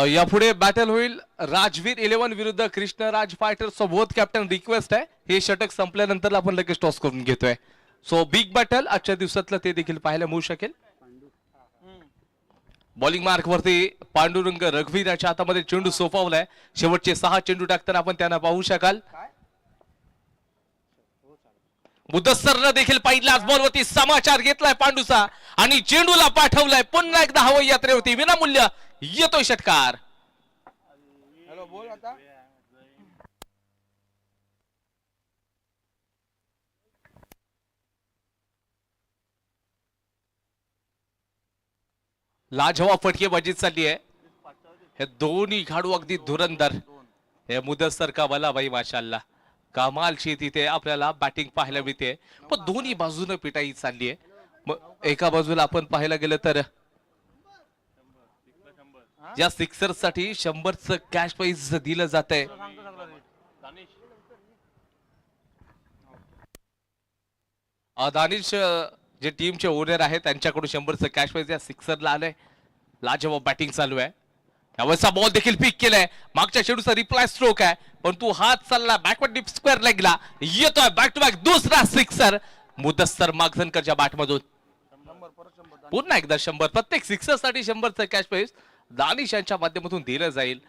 यापुढे बॅटल होईल राजवीर 11 विरुद्ध Krishnaraj fighter. So both captain request आहे हे षटक संपल्यानंतर आपण लगेच टॉस करून घेतोय. सो बिग बॅटल आजच्या दिवसातलं ते देखील पाहायला मिळू शकेल. बॉलिंग मार्क वरती पांडुरंग रघुवीर याच्या हातामध्ये चेंडू सोपवलाय. शेवटचे 6 चेंडू टाकताना आपण त्यांना पाहू शकाल. मुदस्सरनं देखील पहिल्याच बॉलवरती समाचार घेतलाय पांडूचा आणि चेंडूला पाठवलाय. पुन्हा एकदा हवाई यात्रेवरती विनामूल्य येतोय षटकार. लाजवाब फटकेबाजी चालली आहे. हे दोन्ही खेळाडू अगदी धुरंदर. हे मुदस्सर का भलाभाई माशाल्लाह कमालची तिथे आपल्याला बॅटिंग पाहायला मिळते. पण दोन्ही बाजूने पिटाई चालली आहे. मग एका बाजूला आपण पाहायला गेलं तर या सिक्सर साठी 100चं कॅश प्राइज दिलं जात आहे. दानिश जे टीमचे ओनर आहेत त्यांच्याकडून 100चं कॅश प्राइज या सिक्सरला आलंय. लाजवाब बॅटिंग चालू आहे. यावेळेचा बॉल देखील पिक केलाय. मागच्या चेंडूचा रिप्लाय स्ट्रोक आहे पण तू हात चालला बॅकवर्ड डीप स्क्वेअर लेगला. येतोय बॅक टू बॅक दुसरा सिक्सर मुदस्सर मागझनकरच्या बॅट मधून. पुन्हा एकदा 100. प्रत्येक सिक्सर साठी 100चं कॅश प्राइज दानिश यांच्या माध्यमातून दिलं जाईल.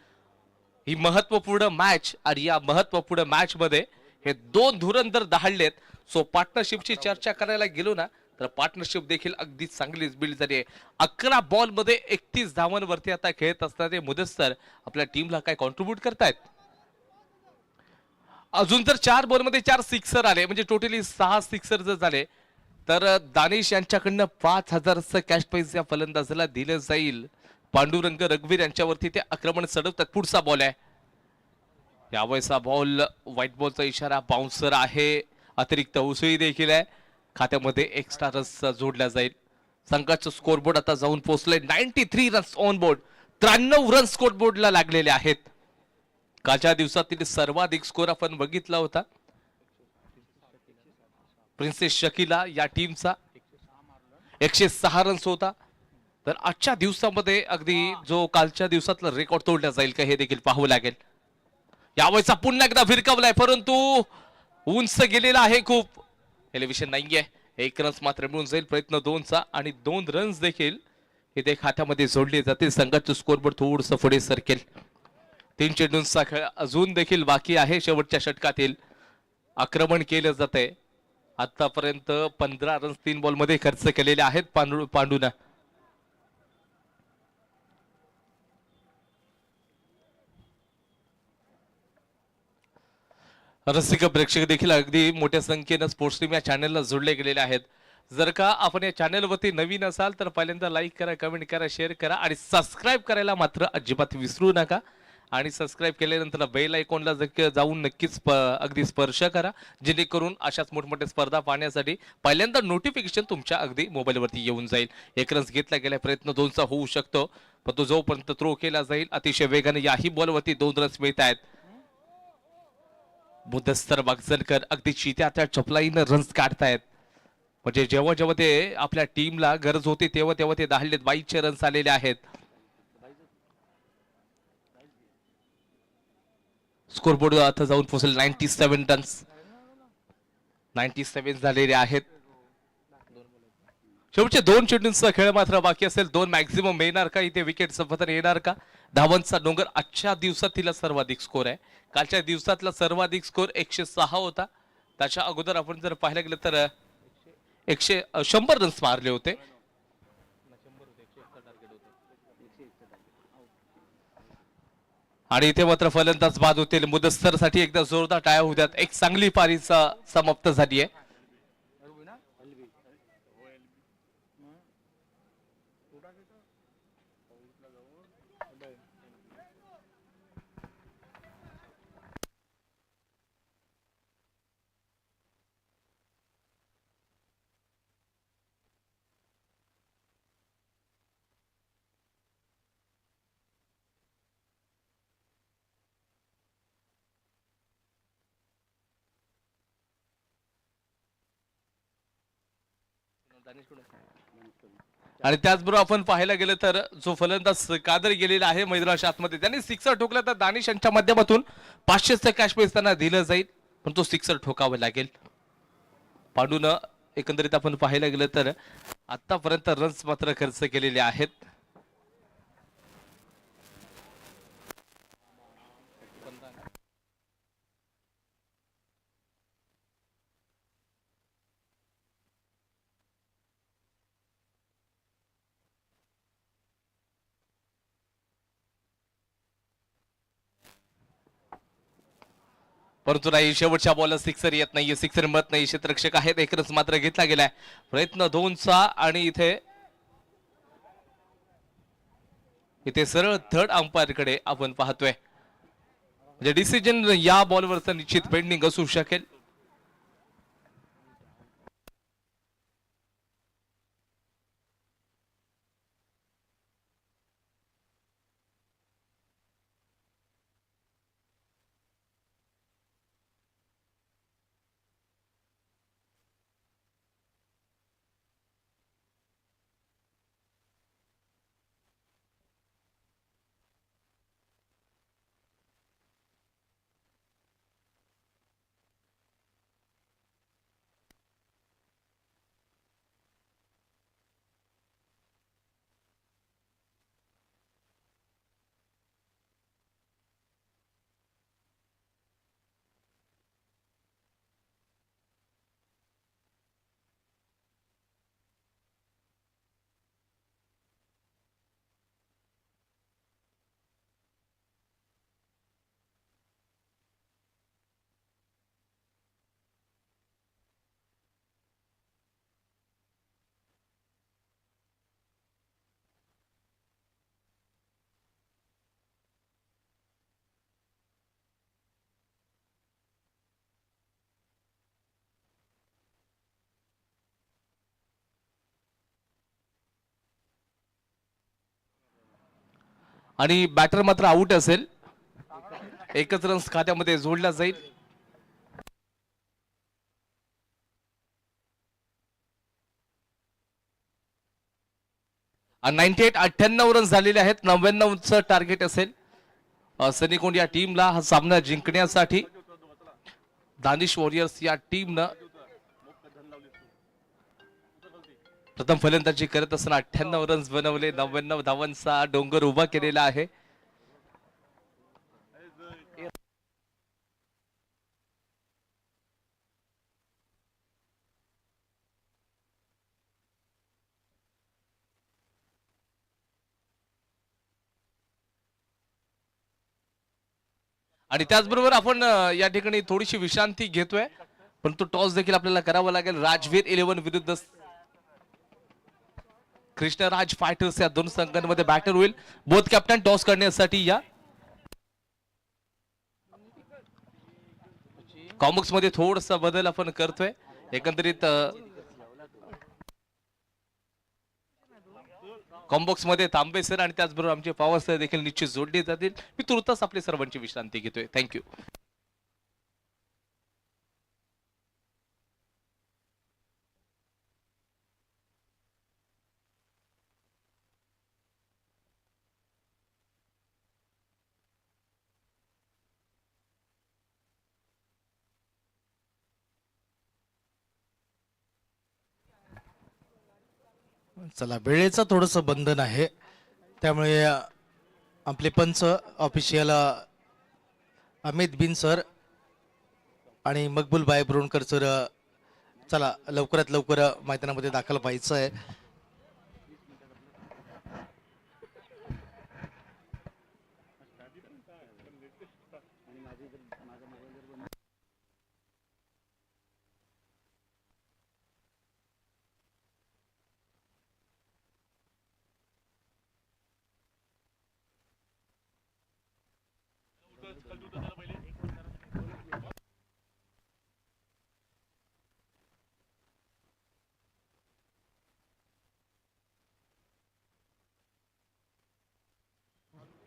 ही महत्वपूर्ण मॅच आणि या महत्वपूर्ण मॅच मध्ये हे दोन धुरंदर दहाडलेत. सो पार्टनरशिपची चर्चा करायला गेलो ना तर पार्टनरशिप देखील अगदी चांगलीच बिल्ड झाली आहे. 11 बॉल मध्ये 31 धावांवरती आता खेळत असणारे मुदस्सर आपल्या टीमला काय कॉन्ट्रीब्यूट करतायत. अजून जर 4 बॉल मध्ये 4 सिक्सर आले म्हणजे टोटली 6 सिक्सर जर झाले तर दानिश यांच्याकडनं 5000चं कॅश प्राइज या फलंदाजाला दिलं जाईल. पांडुरंग रघुवीर यांच्यावरती ते आक्रमण चढवतात. पुढचा बॉल आहे. यावेळेचा बॉल व्हाईट बॉलचा इशारा बाउन्सर आहे. अतिरिक्त उसळी देखील आहे. खात्यामध्ये एक्स्ट्रा रन्स जोडल्या जाईल. संघाचं स्कोर बोर्ड आता जाऊन पोहोचलंय 93 runs on board. 93 run score बोर्डला लागलेले आहेत. कालच्या दिवसातील सर्वाधिक स्कोर आपण बघितला होता प्रिन्सेस शकीला या टीमचा 106 रन्स होता. तर आजच्या दिवसामध्ये अगदी जो कालच्या दिवसातला रेकॉर्ड तोडला जाईल का हे देखील पाहावं लागेल. यावेळेचा पुन्हा एकदा फिरकावलाय परंतु उंच गेलेला आहे खूप. एलिव्हेशन नाहीये. 1 रन्स मात्र मिळून जाईल. प्रयत्न 2चा आणि 2 रन्स देखील इथे खात्यामध्ये जोडले जातील. संघाचं स्कोरबोर्ड थोडंसं पुढे सरकेल. 3 चेंडूंचा खेळ अजून देखील बाकी आहे. शेवटच्या षटकातील आक्रमण केलं जाते. आतापर्यंत 15 रन्स 3 बॉल मध्ये खर्च केलेले आहेत पांडूनं. रसिक प्रेक्षक देखील अगदी मोठ्या संख्येनं स्पोर्ट्स टीम या चॅनलला जोडले गेलेले आहेत. जर का आपण या चॅनलवरती नवीन असाल तर पहिल्यांदा लाईक करा, कमेंट करा, शेअर करा आणि सबस्क्राईब करायला मात्र अजिबात विसरू नका. आणि सबस्क्राईब केल्यानंतर बेल आयकॉनला जाऊन नक्कीच अगदी स्पर्श करा, जेणेकरून अशाच मोठमोठ्या स्पर्धा पाहण्यासाठी पहिल्यांदा नोटिफिकेशन तुमच्या अगदी मोबाईलवरती येऊन जाईल. एक रन्स घेतला गेला, प्रयत्न 2चा होऊ शकतो, पण तो जोपर्यंत थ्रो केला जाईल अतिशय वेगाने याही बॉलवरती 2 रन्स मिळत आहेत. मुदस्तर वागजनकर अगदी चित्या त्या चपलाईनं रन्स काढतायत. म्हणजे जेव्हा जेव्हा ते आपल्या टीमला गरज होती तेव्हा तेव्हा ते 22 रन्स आलेले आहेत. स्कोरबोर्ड आता जाऊन पोहोचेल 97 रन्स, 97 झालेले आहेत. शेवटचे 2 चेंडूंचा खेळ मात्र बाकी असेल. 2 मॅक्झिमम येणार का इथे, विकेट संपतन येणार का? धावांचा डोंगर आजच्या दिवसातील सर्वाधिक स्कोर आहे. कालच्या दिवसातला सर्वाधिक स्कोर 106 होता. त्याच्या अगोदर आपण जर पाहायला गेलं तर 100 रन्स मारले होते. आणि इथे मात्र फलंदाज बाद होतील. मुदस्तर साठी एकदा जोरदार टाळ्या होऊ द्यात. एक चांगली पारी समाप्त झाली आहे. आणि त्याचबरोबर आपण पाहायला गेलं तर जो फलंदाज कादर गेलेला आहे मैदानाच्या आतमध्ये, त्यांनी सिक्सर ठोकला तर दानिश यांच्या माध्यमातून 500चं कॅश प्राइज त्यांना दिलं जाईल, पण तो सिक्सर ठोकावा लागेल. पांडून एकंदरीत आपण पाहायला गेलं तर आतापर्यंत रन्स मात्र खर्च केलेले आहेत. परंतु नाही, शेवटच्या बॉलला सिक्सर येत नाहीये, सिक्सर मिळत नाही. क्षेत्ररक्षक आहेत, एक रन्स मात्र घेतला गेलाय. प्रयत्न 2चा आणि इथे सरळ थर्ड अंपायर कडे आपण पाहतोय. म्हणजे डिसिजन या बॉलवरचा निश्चित पेंडिंग असू शकेल. आणि बॅटर मात्र आउट असेल. एकच रन्स खात्यामध्ये जोडला जाईल. आणि 98 रन्स झालेले आहेत. 99चं टार्गेट असेल सनी कोंड या टीमला हा सामना जिंकण्यासाठी. दानिश वॉरियर्स या टीमनं प्रथम फलंदाजी करत असताना 98 रन्स बनवले. 99 धावांचा डोंगर उभा केलेला आहे. आणि त्याचबरोबर आपण या ठिकाणी थोडीशी विश्रांती घेतोय, परंतु टॉस देखील आपल्याला करावा लागेल. राजवीर 11 विरुद्ध कृष्णराज फायटर्स या दोन संघांमध्ये बॅटर होईल. बोथ कॅप्टन टॉस करण्यासाठी या. कॉमिक्स मध्ये थोडासा बदल आपण करतोय. एकंदरीत कॉम्बॉक्स मध्ये तांबे सर आणि त्याचबरोबर आमचे पवार सर देखील निश्चित जोडले जातील. मी तुर्तास आपले सर्वांची विश्रांती घेतोय. थँक्यू. चला, वेळेचं थोडंसं बंधन आहे, त्यामुळे आपले पंच ऑफिशियल अमित बिन सर आणि मकबूल भाई ब्रोणकर सर, चला लवकरात लवकर मैदानामध्ये दाखल व्हायचं आहे.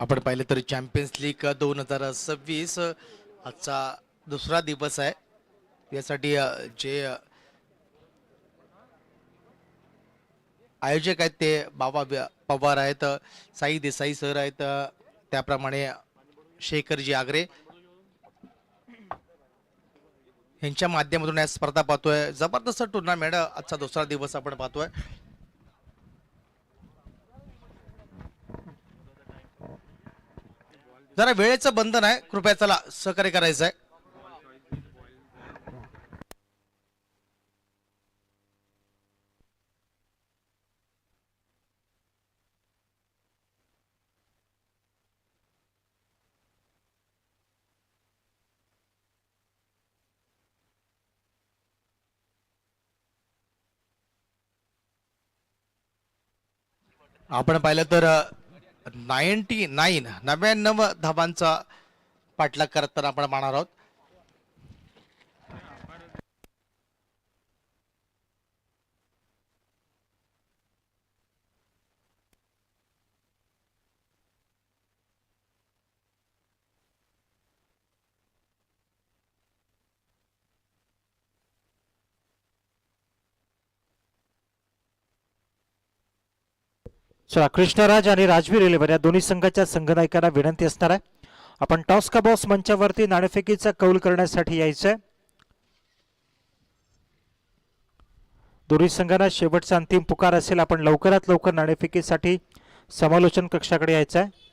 आपण पाहिलं तर चॅम्पियन्स लीग 2026 आजचा दुसरा दिवस आहे. यासाठी जे आयोजक आहेत ते बाबा पवार आहेत, साई देसाई सर आहेत, त्याप्रमाणे शेखरजी आगरे यांच्या माध्यमातून या स्पर्धा पाहतोय. जबरदस्त टुर्नामेंट आजचा दुसरा दिवस आपण पाहतोय. जरा वेळेचं बंधन आहे, कृपया चला सहकार्य करायचं आहे. आपण पाहिलं तर 99 धावांचा पाठलाग करताना आपण पाहणार आहोत. चला, कृष्णराज आणि राजवीर इलेव्हन या दोन्ही संघाच्या संघनायकांना विनंती असणार आहे, आपण टॉस का बॉस मंचावरती नाणेफेकीचा कौल करण्यासाठी यायचंय. दोन्ही संघांना शेवटचा अंतिम पुकार असेल, आपण लवकरात लवकर नाणेफेकीसाठी समालोचन कक्षाकडे यायचं आहे.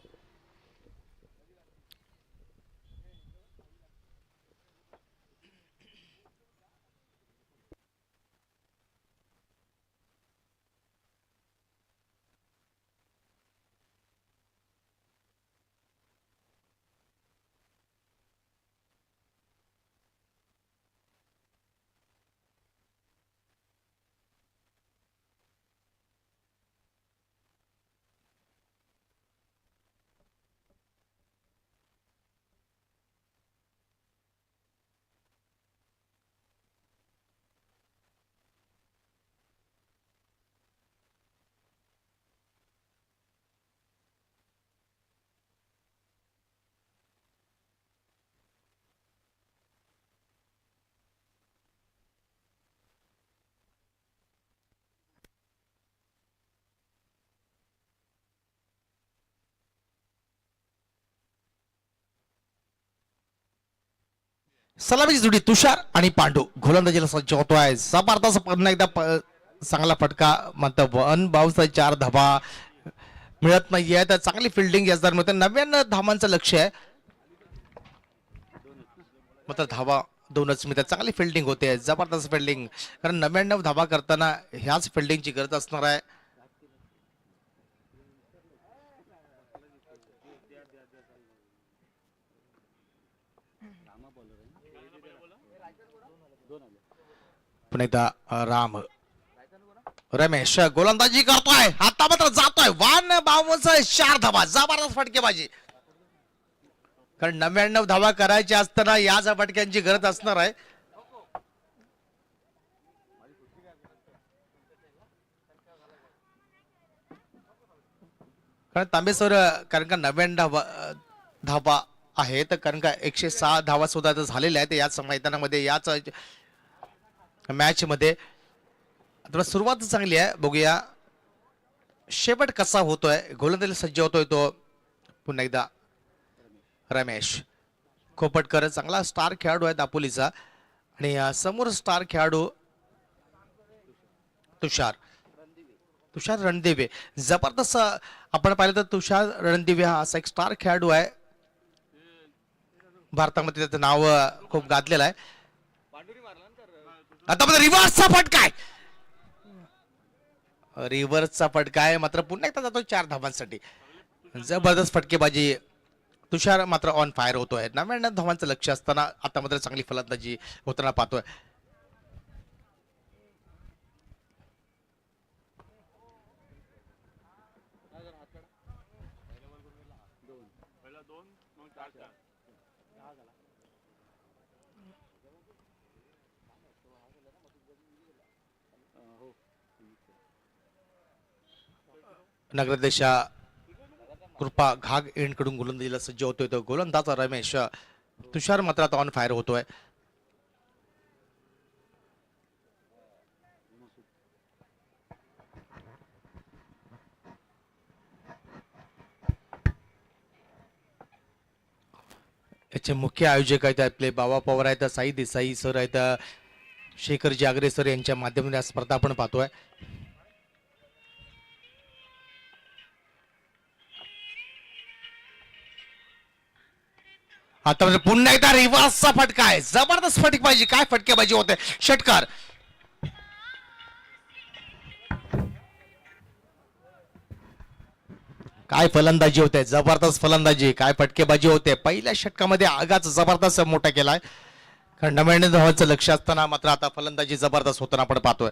सलामीची जोडी तुषार आणि पांडू गोलंदाजीला सज्ज होतोय. जबरदस्त पुन्हा एकदा चांगला फटका म्हणतो. वन बाउन्स 4 धावा मिळत नाहीये, तर चांगली फिल्डिंग याच दरम्यान 99 धावांचं लक्ष्य आहे, मात्र धावा 2च मिळतात. चांगली फिल्डिंग होते, जबरदस्त फिल्डिंग, कारण 99 धावा करताना ह्याच फिल्डिंगची गरज असणार आहे. पुन्हा एकदा राम रमेश गोलंदाजी करतोय, आता मात्र जातोय 4 धावा, जबरदस्त फटकेबाजी. कारण 99 धावा करायच्या असताना याच फटक्यांची गरज असणार आहे. कारण तांबे सर, कारण का 99 धावा आहेत, कारण का 106 धावा सुद्धा झालेल्या आहेत याच मैदानामध्ये, याच मॅच मध्ये. आता सुरुवात चांगली आहे, बघूया शेवट कसा होतोय. गोलंदाजी सज्ज होतोय तो पुन्हा एकदा रमेश खोपटकर, चांगला स्टार खेळाडू आहे दापोलीचा. आणि समोर स्टार खेळाडू तुषार रणदिवे. जबरदस्त आपण पाहिलं तर तुषार रणदिवे हा असा एक स्टार खेळाडू आहे, भारतामध्ये त्याचं नाव खूप गाजलेलं आहे. आता रिव्हर्सचा फटका आहे, रिव्हर्सचा फटका आहे, मात्र पुन्हा एकदा जातो 4 धावांसाठी. जबरदस्त फटकेबाजी. तुषार मात्र ऑन फायर होतोय. 99 धावांचं लक्ष असताना आता मात्र चांगली फलंदाजी होताना पाहतोय. नगराध्यक्षा कृपा घाग एंड कडून गोलंदाजीला सज्ज होतोय तो गोलंदाज रमेश. तुषार मात्र आता ऑन फायर होतोय. याचे मुख्य आयोजक आहेत आपले बाबा पवार आहेत, साई देसाई सर आहेत, शेखर जागरे सर यांच्या माध्यमातून स्पर्धा आपण पाहतोय. आता पुन्हा एकदा रिव्हर्सचा फटका आहे, जबरदस्त फटकेबाजी. काय फटकेबाजी होते, षटकार. काय फलंदाजी होते, जबरदस्त फलंदाजी. काय फटकेबाजी होते. पहिल्या षटकामध्ये आगाच जबरदस्त मोठा केलाय. कारण 99 धावांचं लक्ष असताना मात्र आता फलंदाजी जबरदस्त होताना आपण पाहतोय.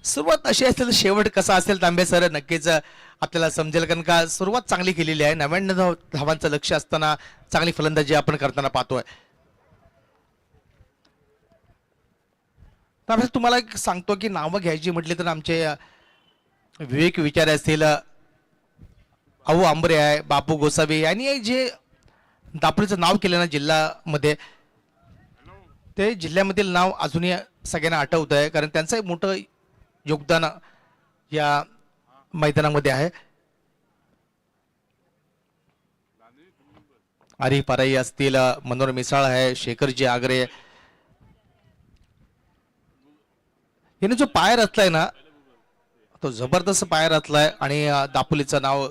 सुरुवात अशी असेल, शेवट कसा असेल तांबे सर नक्कीच आपल्याला समजेल. कारण का सुरुवात चांगली केलेली आहे. 99 धावांचं लक्ष असताना चांगली फलंदाजी आपण करताना पाहतोय. त्यामुळे तुम्हाला सांगतो की नावं घ्यायची म्हटली तर आमचे विवेक विचार असतील, अहो आंबरे आहे, बापू गोसावी यांनी जे दापोलीचं नाव केलं ना जिल्ह्यामध्ये, ते जिल्ह्यामधील नाव अजूनही सगळ्यांना आठवत आहे. कारण त्यांचं एक मोठं योगदान या मैदानामध्ये आहे. आरी पराई असतील, मनोहर मिसाळ आहे, शेखरजी आगरे याने जो पाय रचलाय ना तो जबरदस्त पाय रचलाय. आणि दापोलीचं नाव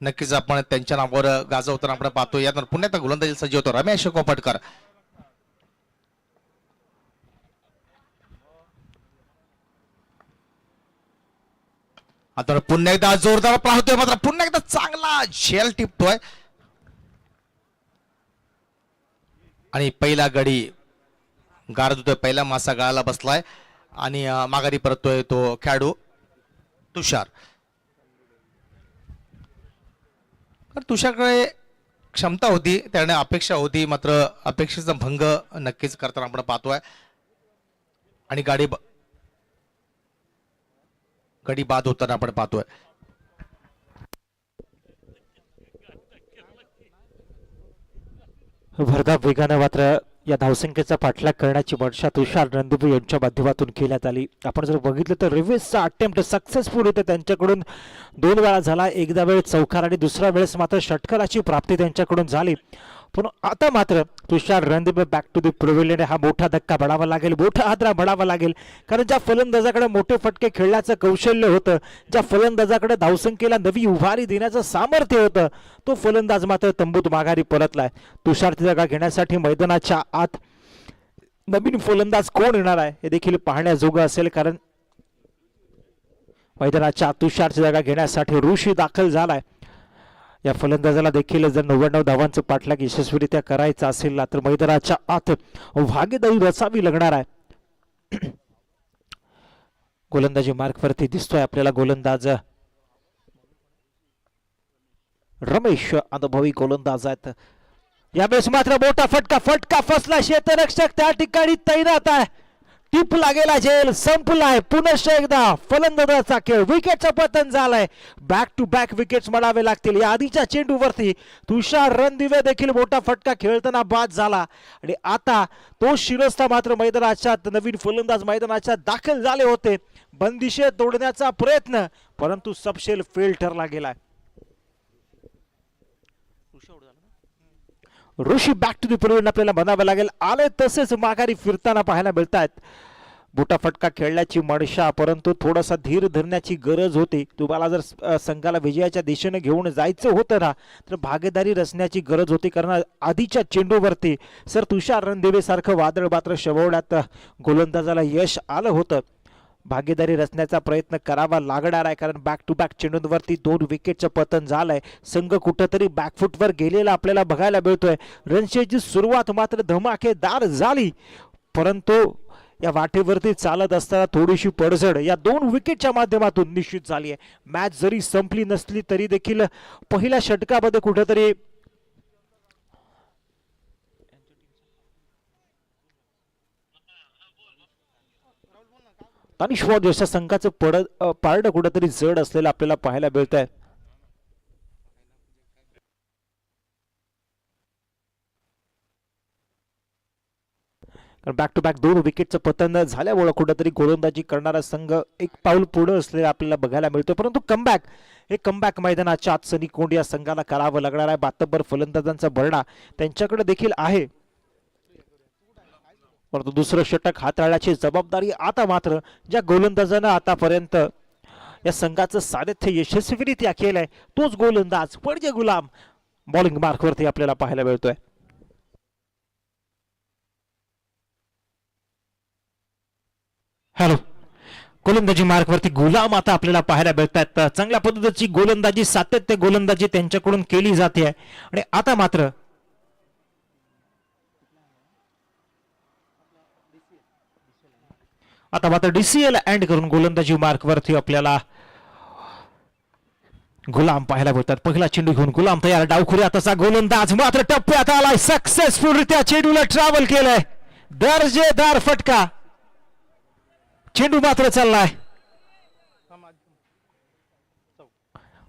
नक्कीच आपण त्यांच्या नावावर गाजवताना आपण पाहतो. यानंतर पुन्हा एकदा गोलंदाजी सज्ज होतो रमेश कोपटकर. आता पुन्हा एकदा जोरदार पाहतोय, मात्र पुन्हा एकदा चांगला झेल टिपतोय. आणि पहिला गडी गारद होतोय, पहिला मासा गाळाला बसलाय. आणि माघारी परततोय तो खेळाडू तुषार. तुषारकडे क्षमता होती, त्याने अपेक्षा होती, मात्र अपेक्षेचा भंग नक्कीच करताना आपण पाहतोय. आणि गडी बाद होताना आपण पाहतोय. भरधाव वेगानं मात्र या धावसंख्येचा पाठलाग करण्याची मनशा तुषार रणदिवे यांच्या माध्यमातून केल्यात आली. आपण जर बघितलं तर रिव्हर्सचा अटेम्प्ट सक्सेसफुल होते त्यांच्याकडून 2 वेळा झाला. एकदा वेळ चौकार आणि दुसऱ्या वेळेस मात्र षटकाराची प्राप्ती त्यांच्याकडून झाली. पण आता मात्र तुषार रणदिवे बॅक टू द प्रिव्हिलियन. हा मोठा धक्का बडावा लागेल, मोठा हादरा बडावा लागेल. कारण ज्या फलंदाजाकडे मोठे फटके खेळण्याचं कौशल्य होतं, ज्या फलंदाजाकडे धावसंख्येला नवी उभारी देण्याचं सामर्थ्य होतं, तो फलंदाज मात्र तंबूत माघारी परतलाय. तुषारची जागा घेण्यासाठी मैदानाच्या आत नवीन फलंदाज कोण येणार आहे हे देखील पाहण्याजोगं असेल. कारण मैदानाच्या आत तुषारची जागा घेण्यासाठी ऋषी दाखल झालाय. या फलंदाजाला देखील जर 99 धावांचं पाठलाग यशस्वीरित्या करायचा असेल ना तर मैदानाच्या आत भागीदारी रचावी लागणार आहे. गोलंदाजी मार्कवरती दिसतोय आपल्याला गोलंदाज रमेश, अनुभवी गोलंदाज आहेत. यावेळेस मात्र मोठा फटका फसला, क्षेत्ररक्षक त्या ठिकाणी तैनात आहे. टिप लागेला झेल संपलाय. पुनश्च एकदा फलंदाजाचा खेळ, विकेटचं पतन झालंय. बॅक टू बॅक विकेट्स म्हणावे लागतील. या आधीच्या चेंडूवरती तुषार रणदिवे देखील मोठा फटका खेळताना बाद झाला आणि आता तो शिरस्ता मात्र मैदानाच्या नवीन फलंदाज मैदानाच्या दाखल झाले होते. बंदिशे तोडण्याचा प्रयत्न, परंतु सबशेल फेल ठरला गेलाय. ऋषी बॅक टू द पॅव्हलियन आपल्याला म्हणावं लागेल. आले तसेच माघारी फिरताना पाहायला मिळत आहेत. मोठा फटका खेळण्याची मनशा, परंतु थोडासा धीर धरण्याची गरज होती. तुम्हाला जर संघाला विजयाच्या दिशेने घेऊन जायचं होतं ना तर भागीदारी रचण्याची गरज होती. कारण आधीच्या चेंडूवरती सर तुषार रणदिवे सारखं वादळ मात्र शववण्यात गोलंदाजाला यश आलं होतं. भागीदारी रचण्याचा प्रयत्न करावा लागणार आहे, कारण बॅक टू बॅक चेंडूंवरती 2 विकेटचं पतन झालंय. संघ कुठंतरी बॅकफुटवर गेलेला आपल्याला बघायला मिळतोय. रणशेची सुरुवात मात्र धमाकेदार झाली, परंतु या वाटेवरती चालत असताना थोडीशी पडझड या 2 विकेटच्या माध्यमातून निश्चित झाली आहे. मॅच जरी संपली नसली तरी देखील पहिल्या षटकामध्ये कुठेतरी तानिश वॉर्ड अशा संघाचं पारडं कुठेतरी जड असलेलं आपल्याला पाहायला मिळत आहे. बॅक टू बॅक 2 विकेटचं पतन झाल्यामुळे कुठेतरी गोलंदाजी करणारा संघ एक पाऊल पुढे असलेला आपल्याला बघायला मिळतो. परंतु कमबॅक मैदानाच्या आत सनी कोंड या संघाला करावं लागणार आहे. बातबर फलंदाजांचा भरणा त्यांच्याकडे देखील आहे, परंतु दुसरं षटक हाताळण्याची जबाबदारी आता मात्र ज्या गोलंदाजानं आतापर्यंत या संघाचं सानिध्य यशस्वीरित्या केलंय तोच गोलंदाज पडजे गुलाम बॉलिंग मार्कवरती आपल्याला पाहायला मिळतोय. हॅलो, गोलंदाजी मार्कवरती गुलाम आता आपल्याला पाहायला मिळतात. चांगल्या पद्धतीची गोलंदाजी, सातत्य गोलंदाजी त्यांच्याकडून केली जाते आणि आता मात्र DCL एंड करून गोलंदाजी मार्कवरती आपल्याला गुलाम पाहायला मिळतात. पहिला चेंडू घेऊन गुलाम तयार. डावखुरी आताचा गोलंदाज मात्र टप्प्यात आलाय. सक्सेसफुलरित्या चेंडूला ट्रॅव्हल केलंय. दर्जेदार फटका. चेंडू मात्र चाललाय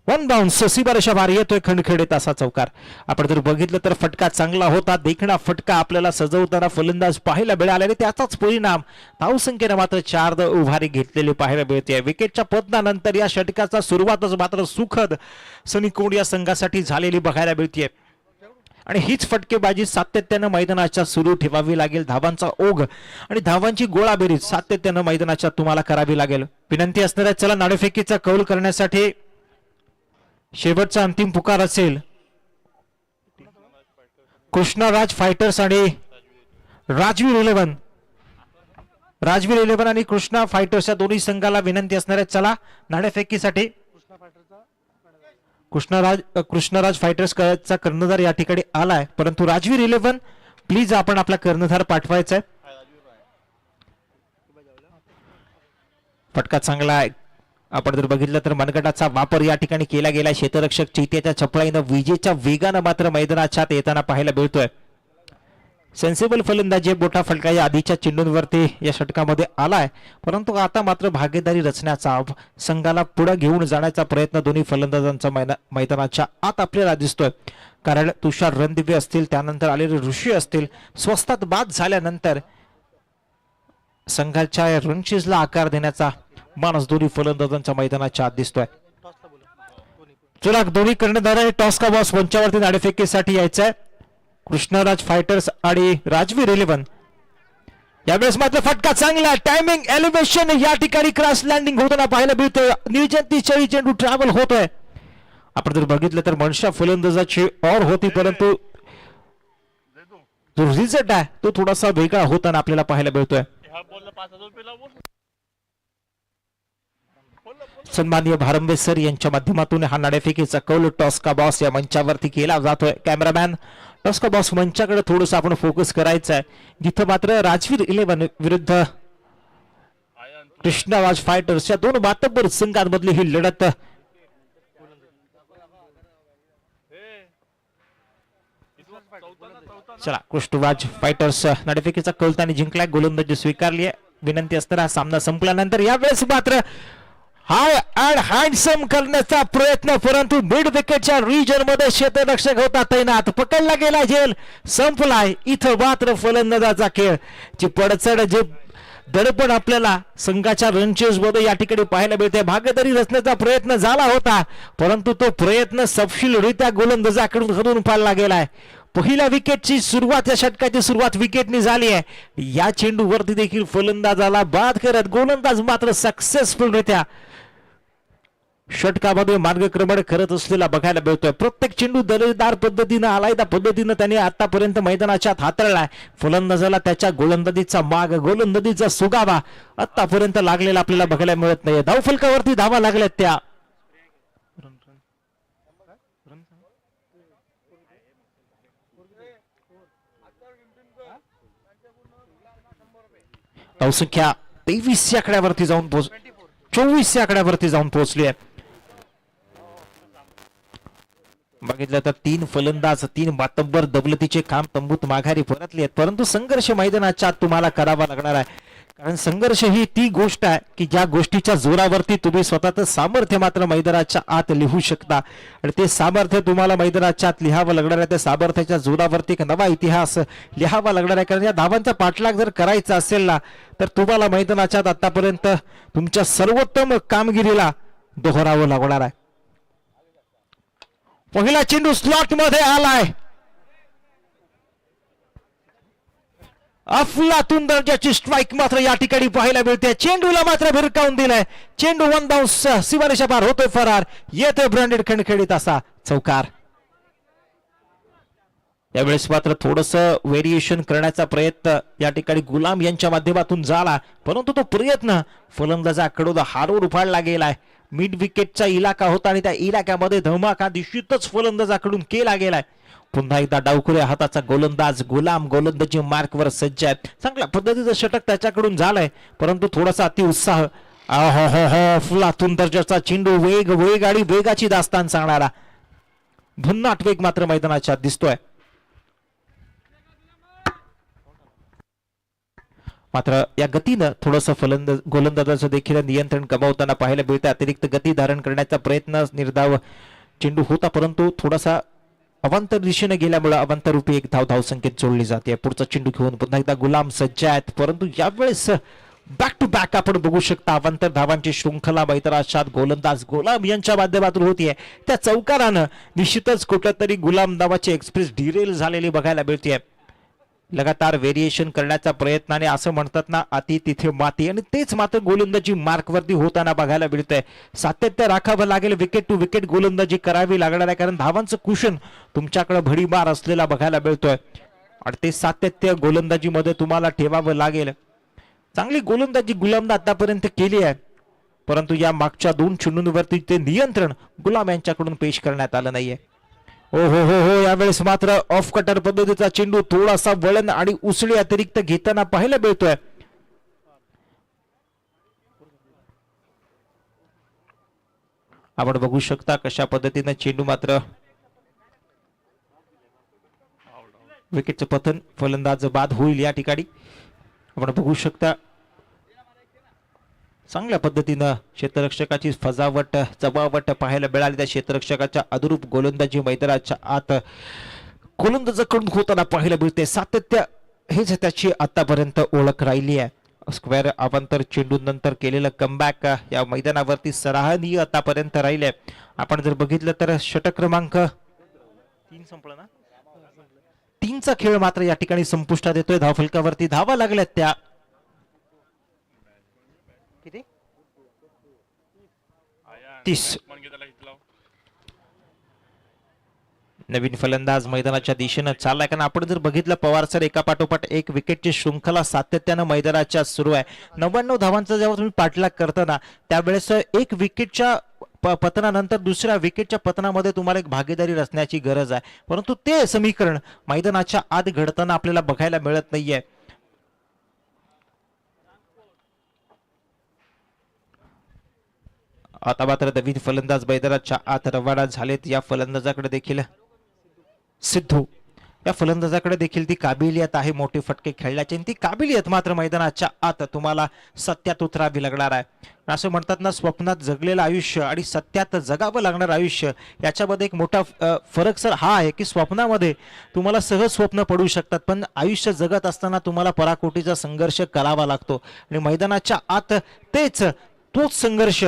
1 बाउन्स. सीमारेषा बाहेर येतोय खणखणीत असा चौकार. आपण जर बघितलं तर फटका चांगला होता. देखणा फटका आपल्याला सजवताना फलंदाज पाहायला मिळाले आणि त्याचाच परिणाम धावसंख्येने मात्र 4 उभारी घेतलेली पाहायला मिळते. विकेटच्या पतनानंतर या षटकाचा सुरुवातच मात्र सुखद सनी कोंड या संघासाठी झालेली बघायला मिळते आणि हीच फटकेबाजी सातत्यानं मैदानाच्या सुरू ठेवावी लागेल. धावांचा ओघ आणि धावांची गोळाबेरीज सातत्यानं मैदानाच्या तुम्हाला करावी लागेल. विनंती असणार आहे, चला नाणेफेकीचा कौल करण्यासाठी शेवटचा अंतिम पुकार असेल. कृष्णराज फायटर्स आणि राजवीर 11 आणि कृष्णा फायटर्स या दोन्ही संघाला विनंती असणार आहे, चला नाणेफेकीसाठी. कृष्णराज फायटर्स चा कर्णधार या ठिकाणी आलाय, परंतु राजवीर 11 प्लीज आपण आपला कर्णधार पाठवायचा आहे. फटका चांगला आहे. आपण जर बघितलं तर मनगटाचा वापर या ठिकाणी केला गेला. क्षेत्ररक्षक चैत्याच्या चपळाईनं विजेच्या वेगानं मात्र मैदानाच्या येताना पाहायला मिळतोय. सेन्सिबल फलंदाजी मोठा फटका या आधीच्या चेंडूंवरती या षटकामध्ये आलाय, परंतु आता मात्र भागीदारी रचण्याचा, संघाला पुढे घेऊन जाण्याचा प्रयत्न दोन्ही फलंदाजांचा मैदानाच्या आत आपल्याला दिसतोय. कारण तुषार रणदिवे असतील, त्यानंतर आलेले ऋषी असतील, स्वस्तात बाद झाल्यानंतर संघाच्या रणचीजला आकार देण्याचा मानस दोन्ही फलंदाजांच्या मैदानाच्या आत दिसतोय. चला दोन्ही कर्णधार टॉस का बॉस मंचावरती नाणेफेकीसाठी यायचंय. कृष्णराज फायटर्स आणि राजवीर 11. यावेळेस मात्र फटका चांगला. टायमिंग एलिव्हेशन या ठिकाणी क्रॉस लँडिंग होताना पाहायला मिळतोय. निर्जंती चेंडू ट्रॅव्हल होतोय. आपण जर बघितलं तर मनशा फलंदाजाची और होती, परंतु जो रिझल्ट आहे तो थोडासा वेगळा होताना आपल्याला पाहायला मिळतोय. सन्माननीय भारंबे सर यांच्या माध्यमातून हा नाणेफेकीचा कौल टॉस का बॉस या मंचावरती केला जातोय. कॅमेरामॅन टॉस का बॉस मंचाकडे थोडंसं आपण फोकस करायचं आहे, जिथं मात्र राजवीर 11 विरुद्ध कृष्णाराज फायटर्स या दोन मातब्बर संघांमधली ही लढत चला. कृष्णराज फायटर्स नाणेफेकीचा कौल त्यांनी जिंकलाय, गोलंदाजी स्वीकारली आहे. विनंती असताना सामना संपल्यानंतर यावेळेस मात्र हाय अँड हँडसम करण्याचा प्रयत्न, परंतु मिड विकेटच्या रिजन मध्ये क्षेत्ररक्षक होता तैनात, पकडला गेला झेल, संपलाय. इथं मात्र फलंदाजाचा खेळ, जी पडचड जे दडपण आपल्याला संघाच्या रनचेस मध्ये या ठिकाणी पाहायला मिळते. भागीदारी रचण्याचा प्रयत्न झाला होता, परंतु तो प्रयत्न सपशीलरित्या गोलंदाजाकडून हरून पाडला गेलाय. पहिल्या विकेटची सुरुवात, या षटकाची सुरुवात विकेटनी झाली आहे. या चेंडूवरती देखील फलंदाजाला बाद करत गोलंदाज मात्र सक्सेसफुलरित्या षटकामध्ये मार्गक्रमण करत असलेला बघायला मिळतोय. प्रत्येक चेंडू दर्जेदार पद्धतीनं आलायदा पद्धतीनं त्याने आतापर्यंत मैदानाच्या आत हाताळलाय. फलंदाजाला त्याच्या गोलंदाजीचा माग, गोलंदाजीचा सुगावा आतापर्यंत लागलेला आपल्याला बघायला मिळत नाही. धावफलकावरती धावा लागल्यात त्या. धावसंख्या 23 आकड्यावरती जाऊन 24 आकड्यावरती जाऊन पोहोचली आहे. बघितलं तर 3 फलंदाज, 3 मातब्बर दबलतीचे काम तंबूत माघारी परतले आहेत, परंतु संघर्ष मैदानाच्या आत तुम्हाला करावा लागणार आहे. कारण संघर्ष ही ती गोष्ट आहे की ज्या गोष्टीच्या जोरावरती तुम्ही स्वतःचं सामर्थ्य मात्र मैदानाच्या आत लिहू शकता, आणि ते सामर्थ्य तुम्हाला मैदानाच्या आत लिहावं लागणार आहे. त्या सामर्थ्याच्या जोरावरती एक नवा इतिहास लिहावा लागणार आहे. कारण या धावांचा पाठलाग जर करायचा असेल ना, तर तुम्हाला मैदानाच्या आत आतापर्यंत तुमच्या सर्वोत्तम कामगिरीला दोहरावं लागणार आहे. पहिला चेंडू स्लॉट मध्ये आलाय, अफलातून दर्जाची स्ट्राईक मात्र या ठिकाणी पाहायला मिळते. चेंडूला मात्र भिरकावून दिलाय. चेंडू 1 धाव सीमारेषा पार होतोय फरार. येतोय ब्रँडेड खणखणीत असा चौकार. यावेळेस मात्र थोडस व्हेरिएशन करण्याचा प्रयत्न या ठिकाणी गुलाम यांच्या माध्यमातून झाला, परंतु तो प्रयत्न फलंदाजाकडून हारून पाडला गेलाय. मिड विकेटचा इलाका होता आणि त्या इलाक्यामध्ये धमाका निश्चितच फलंदाजाकडून केला गेलाय. पुन्हा एकदा डावखुऱ्या हाताचा गोलंदाज गुलाम गोलंदाजी मार्कवर सज्ज आहे. चांगल्या पद्धतीचं षटक त्याच्याकडून झालंय, परंतु थोडासा अतिउत्साह. फुलातून दर्जाचा चेंडू, वेग आणि वेगाची दास्तान सांगणारा भन्नाट वेग मात्र मैदानाच्या दिसतोय. मात्र या गतीनं थोडंसं गोलंदाजाचं देखील नियंत्रण गमावताना पाहायला मिळतं. अतिरिक्त गती धारण करण्याचा प्रयत्न निर्धाव चेंडू होता, परंतु थोडासा अवांतर दिशेने गेल्यामुळे अवांतर रूपी एक धाव संकेत जोडली जाते. पुढचा चेंडू घेऊन पुन्हा एकदा गुलाम सज्ज आहेत, परंतु यावेळेस बॅक टू बॅक आपण बघू शकता अवांतर धावांची शृंखला मैदानात गोलंदाज गुलाम यांच्या माध्यमातून होतीये. त्या चौकारानं निश्चितच कुठल्या तरी गुलाम नावाची एक्सप्रेस डिरेल झालेली बघायला मिळते. लगातार व्हेरिएशन करण्याचा प्रयत्नाने असं म्हणतात ना, अति तिथे माती, आणि तेच मात्र गोलंदाजी मार्कवरती होताना बघायला मिळतंय. सातत्य राखावं लागेल, विकेट टू विकेट गोलंदाजी करावी लागणार आहे, कारण धावांचं कुशन तुमच्याकडे भडीमार असलेला बघायला मिळतोय, आणि ते सातत्य गोलंदाजीमध्ये तुम्हाला ठेवावं लागेल. चांगली गोलंदाजी गुलामनं आतापर्यंत केली आहे, परंतु या मागच्या 2 चेंडूंवरती ते नियंत्रण गुलाम यांच्याकडून पेश करण्यात आलं नाहीये. हो हो हो हो यावेळेस मात्र ऑफ कटर पद्धतीचा चेंडू थोडासा वळण आणि उसळी अतिरिक्त घेताना पाहायला मिळतोय. आपण बघू शकता कशा पद्धतीने चेंडू मात्र विकेटचं पतन, फलंदाज बाद होईल या ठिकाणी. आपण बघू शकता चांगल्या पद्धतीनं क्षेत्ररक्षकाची फजावट जबावट पाहायला मिळाली. त्या क्षेत्ररक्षकाच्या अनुरूप गोलंदाजी मैदानाच्या आत गोलंदाजाकडून होताना पाहायला मिळते. सातत्य हेच त्याची आतापर्यंत ओळख राहिली आहे. स्क्वेअर अवांतर चेंडू नंतर केलेलं कमबॅक या मैदानावरती सराहनीय आतापर्यंत राहिले. आपण जर बघितलं तर षटक क्रमांक 3 संपला ना, 3चा खेळ मात्र या ठिकाणी संपुष्टात येतोय. धावफलकावरती धावा लागल्यात त्या किती 30. नवीन फलंदाज मैदानाच्या दिशेनं चाललाय. कारण आपण जर बघितलं पवार सर एका पाठोपाठ एक विकेटची शृंखला सातत्यानं मैदानाच्या सुरू आहे. 99 धावांचा जेव्हा तुम्ही पाठलाग करताना त्यावेळेस एक विकेटच्या पतनानंतर दुसऱ्या विकेटच्या पतनामध्ये तुम्हाला एक भागीदारी रचण्याची गरज आहे, परंतु ते समीकरण मैदानाच्या आत घडताना आपल्याला बघायला मिळत नाहीये. आता मात्र नवीन फलंदाज मैदानाच्या आत रवाना झालेत. या फलंदाजाकडे देखील सिद्धू या फलंदाजाकडे देखील ती काबिलियत आहे मोठे फटके खेळण्याची, ती काबिलियत मात्र मैदानाच्या आत तुम्हाला सत्यात उतरावी लागणार आहे. असं म्हणतात ना, स्वप्नात जगलेलं आयुष्य आणि सत्यात जगावं लागणार आयुष्य याच्यामध्ये एक मोठा फरक सर हा आहे की स्वप्नामध्ये तुम्हाला सहज स्वप्न पडू शकतात, पण आयुष्य जगत असताना तुम्हाला पराकोटीचा संघर्ष करावा लागतो आणि मैदानाच्या आत तोच संघर्ष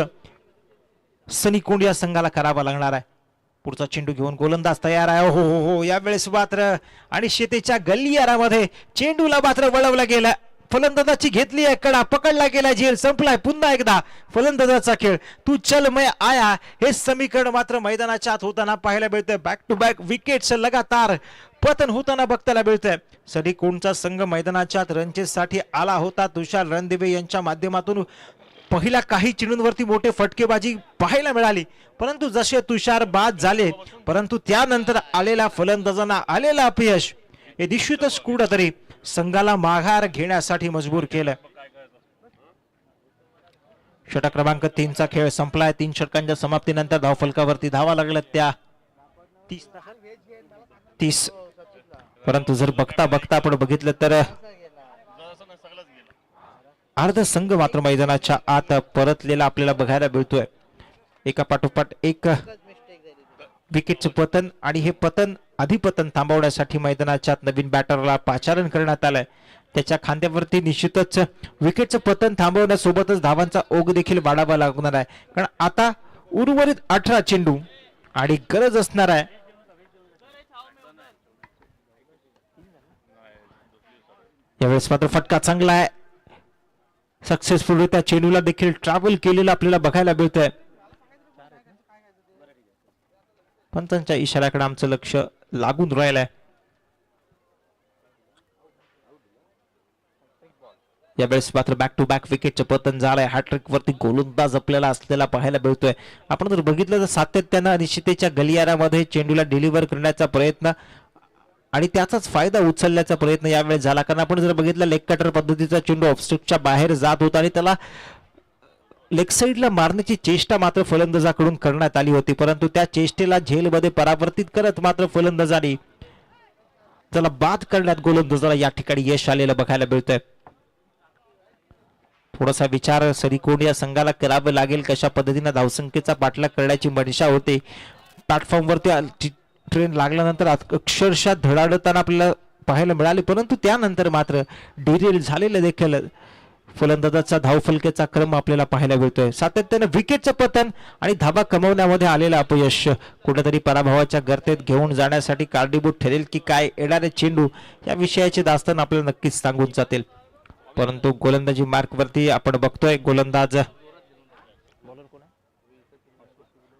सनी कोंड या संघाला करावा लागणार आहे. पुढचा चेंडू घेऊन गोलंदाज तयार आहे. हो हो हो, यावेळेस मात्र आणि शेतीच्या गल्लीयारामध्ये चेंडूला मात्र वळवला गेला. फलंदाजाची घेतली आहे कडा, पकडला गेला झेल, संपलाय पुन्हा एकदा फलंदाजाचा खेळ. तू चल मैं आया हे समीकरण मात्र मैदानाच्या आत होताना पाहायला मिळतंय. बॅक टू बॅक विकेट्स लगातार पतन होताना बघताना मिळतंय. सनी कोंडचा संघ मैदानाच्या आत रणचेसाठी आला होता. तुषार रणदिवे यांच्या माध्यमातून पहिल्या काही चेंडूंवरती मोठे फटकेबाजी पाहायला मिळाली, परंतु जसे तुषार बाद झाले, परंतु त्यानंतर आलेल्या फलंदाजांना आलेलं अपयश हे निश्चितच कुठेतरी संघाला माघार घेण्यासाठी मजबूर केलं. षटक क्रमांक 3 चा खेळ संपलाय. 3 षटकांच्या समाप्तीनंतर धावफलकावरती धावा लागल्या त्या 30, परंतु जर बघता बघता आपण बघितलं तर अर्ध संघ मात्र मैदानाच्या आत परतलेला आपल्याला बघायला मिळतोय. एका पाठोपाठ एक विकेटचं पतन आणि हे अधिपतन थांबवण्यासाठी मैदानाच्या आत नवीन बॅटरला पाचारण करण्यात आलंय. त्याच्या खांद्यावरती निश्चितच विकेटचं पतन थांबवण्यासोबतच धावांचा ओघ देखील वाढावा लागणार आहे, कारण आता उर्वरित 18 चेंडू आणि गरज असणार आहे यावेळेस मात्र फटका चांगला आहे. सक्सेसफुल त्या चेंडूला देखील ट्रॅव्हल केलेलं आपल्याला बघायला मिळतंय. पंचांच्या इशाऱ्याकडे आमचं लक्ष लागून राहिलंय. यावेळेस मात्र बॅक टू बॅक विकेटचं पतन झालंय. हॅट्रिक वरती गोलंदाज आपल्याला असलेला पाहायला मिळतोय. आपण जर बघितलं तर सातत्यानं अनिश्चिततेच्या गलियारामध्ये चेंडूला डिलिव्हर करण्याचा प्रयत्न आणि त्याचाच फायदा उचलण्याचा प्रयत्न यावेळेस झाला, कारण आपण जर बघितलं लेग कटर पद्धतीचा चेंडू ऑफस्टिकच्या बाहेर जात होता आणि त्याला लेग साईडला मारण्याची चेष्टा मात्र फलंदाजाकडून करण्यात आली होती, परंतु त्या चेष्टेला झेलमध्ये परावर्तित करत मात्र फलंदाजाने त्याला बाद करण्यात गोलंदाजाला या ठिकाणी यश आलेलं बघायला मिळतंय. थोडासा विचार सनी कोंड या संघाला करावं लागेल, कशा पद्धतीने धावसंख्येचा पाठलाग करण्याची मनशा होते. प्लॅटफॉर्मवरती ट्रेन लागल्यानंतर अक्षरशः धडाडताना आपल्याला पाहायला मिळाले, परंतु त्यानंतर मात्र डिरेल झालेलं देखील फलंदाजाचा धावफलकेचा क्रम आपल्याला पाहायला मिळतोय. सातत्याने विकेटचं पतन आणि धावा कमवण्यामध्ये आलेलं अपयश कुठेतरी पराभवाच्या गर्तेत घेऊन जाण्यासाठी कारणीभूत ठरेल की काय, येणारे चेंडू या विषयाचे दास्तान आपल्याला नक्कीच सांगून जातील. परंतु गोलंदाजी मार्कवरती आपण बघतोय गोलंदाज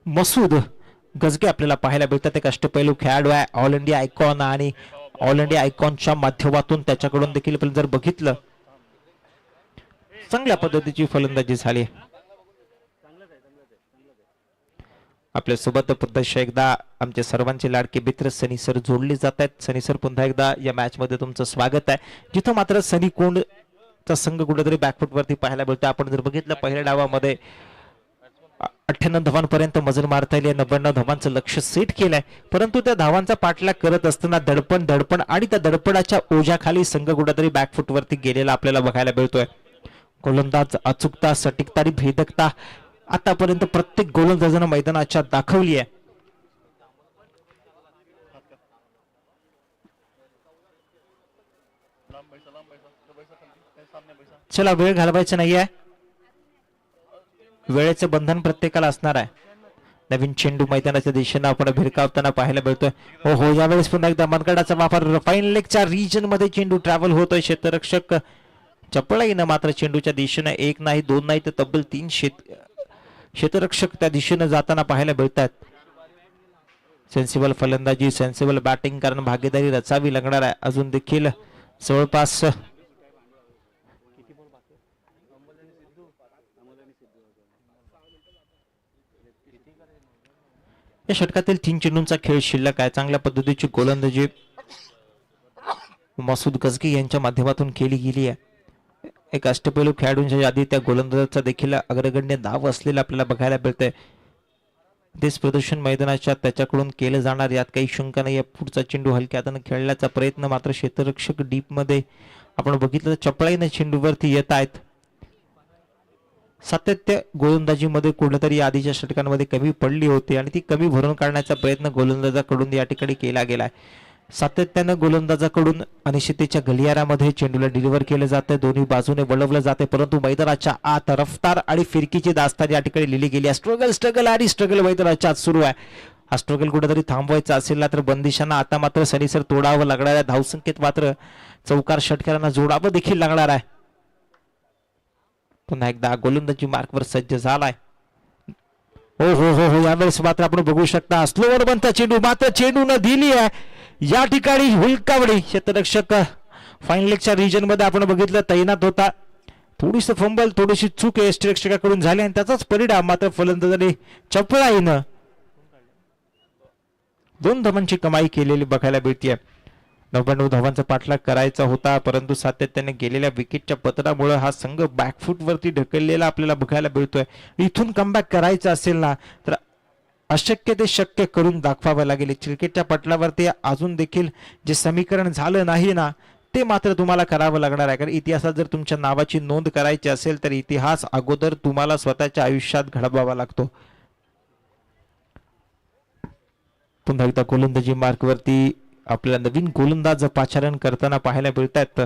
मसूद गजगे आपल्याला पाहायला मिळतात. एक अष्टपैलू खेळाडू आहे, ऑल इंडिया आयकॉन, आणि ऑल इंडिया आयकॉनच्या माध्यमातून त्याच्याकडून देखील आपण जर बघितलं चांगल्या पद्धतीची फलंदाजी झाली. आपल्या सोबत पुन्हा एकदा आमचे सर्वांचे लाडके मित्र सनी सर जोडले जात आहेत. सनी सर पुन्हा एकदा या मॅच मध्ये तुमचं स्वागत आहे, जिथं मात्र सनी कोंड चा संघ कुठेतरी बॅकफुट वरती पाहायला मिळतो. आपण जर बघितलं पहिल्या डावामध्ये 98 धावांपर्यंत मजल मारता येईल, 99 धावांचं लक्ष सेट केलंय, परंतु त्या धावांचा पाठलाग करत असताना दडपण आणि त्या दडपणाच्या ओझ्याखाली संघ कुठेतरी बॅकफुट वरती गेलेला आपल्याला बघायला मिळतोय. गोलंदाज अचूकता, सटीकता आणि भेदकता आतापर्यंत प्रत्येक गोलंदाजानं मैदानाच्या दाखवली आहे. चला, वेळ घालवायचा नाहीये, वेळेचे बंधन प्रत्येकाला असणार आहे. नवीन चेंडू मैदानाच्या दिशेने आपण भिरकावताना पाहायला मिळतोय. हो, यावेळेस पुन्हा एकदा मनगडाचा वापर, फाईन लेगच्या रिजन मध्ये चेंडू ट्रॅव्हल होतोय. क्षेत्ररक्षक चपळाईनं मात्र चेंडूच्या दिशेने एक नाही, दोन नाही, तर तब्बल 3 क्षेत्ररक्षक त्या दिशेने जाताना पाहायला मिळतात. सेन्सिबल फलंदाजी, सेन्सिबल बॅटिंग, कारण भागीदारी रचावी लागणार आहे. अजून देखील जवळपास या षटकातील 3 चेंडूंचा खेळ शिल्लक आहे. चांगल्या पद्धतीची गोलंदाजी मसूद गजगी यांच्या माध्यमातून केली गेली आहे. एक अष्टपैलू खेळाडूंच्या यादीत त्या गोलंदाजाचा देखील अग्रगण्य नाव असलेलं आपल्याला बघायला मिळतंय. तेच प्रदर्शन मैदानाच्या त्याच्याकडून केलं जाणार यात काही शंका नाही. पुढचा चेंडू हलक्या हाताने खेळण्याचा प्रयत्न मात्र क्षेत्ररक्षक डीप मध्ये आपण बघितलं तर चपळाईने चेंडूवरती येत आहेत. सातत्य गोलंदाजीमध्ये कुठेतरी आधीच्या षटकांमध्ये कमी पडली होती आणि ती कमी भरून काढण्याचा प्रयत्न गोलंदाजाकडून या ठिकाणी केला गेलाय. सातत्यानं गोलंदाजाकडून अनिश्चिततेच्या गलियारामध्ये चेंडूला डिलिव्हर केलं जातं, दोन्ही बाजूने वळवलं जाते, परंतु मैदानाच्या आत रफ्तार आणि फिरकीची दास्तान या ठिकाणी लिहिली गेली आहे. स्ट्रगल मैदानाच्या आत सुरू आहे. हा स्ट्रगल कुठेतरी थांबवायचा असेल ना तर बंदिशांना आता मात्र सरीसर तोडावं लागणार आहे. धावसंख्येत मात्र चौकार षटकारांना जोडावं देखील लागणार आहे. पुन्हा एकदा गोलंदाजी मार्कवर सज्ज झालाय. हो हो हो हो यावेळेस मात्र आपण बघू शकता स्लोवर बनता चेंडू, मात्र चेंडू न दिली आहे या ठिकाणी हुलकावडी. क्षेत्ररक्षक फाईन लेगच्या रिजन मध्ये आपण बघितलं तैनात होता. थोडीशी फंबल, थोडीशी चूक क्षेत्ररक्षकाकडून झाली आणि त्याचाच परिणाम मात्र फलंदाजाने चपळाईनं 2 धावांची कमाई केलेली बघायला मिळते. 99 धावांचा पाठलाग करायचा होता, परंतु सातत्याने गेलेल्या विकेटच्या पतनामुळे हा संघ बॅकफूट वरती ढकललेला आपल्याला बघायला मिळतोय. इथून कमबॅक करायचं असेल ना तर अशक्य ते शक्य करून दाखवावं लागेल. क्रिकेटच्या पटलावरती अजून देखील जे समीकरण झालं नाही ना ते मात्र तुम्हाला करावं लागणार आहे. कारण इतिहासात जर तुमच्या नावाची नोंद करायची असेल तर इतिहास अगोदर तुम्हाला स्वतःच्या आयुष्यात घडवावा लागतो. पुन्हा एकदा गोलंदाजी मार्कवरती आपल्याला नवीन गोलंदाज पाचारण करताना पाहायला मिळतात.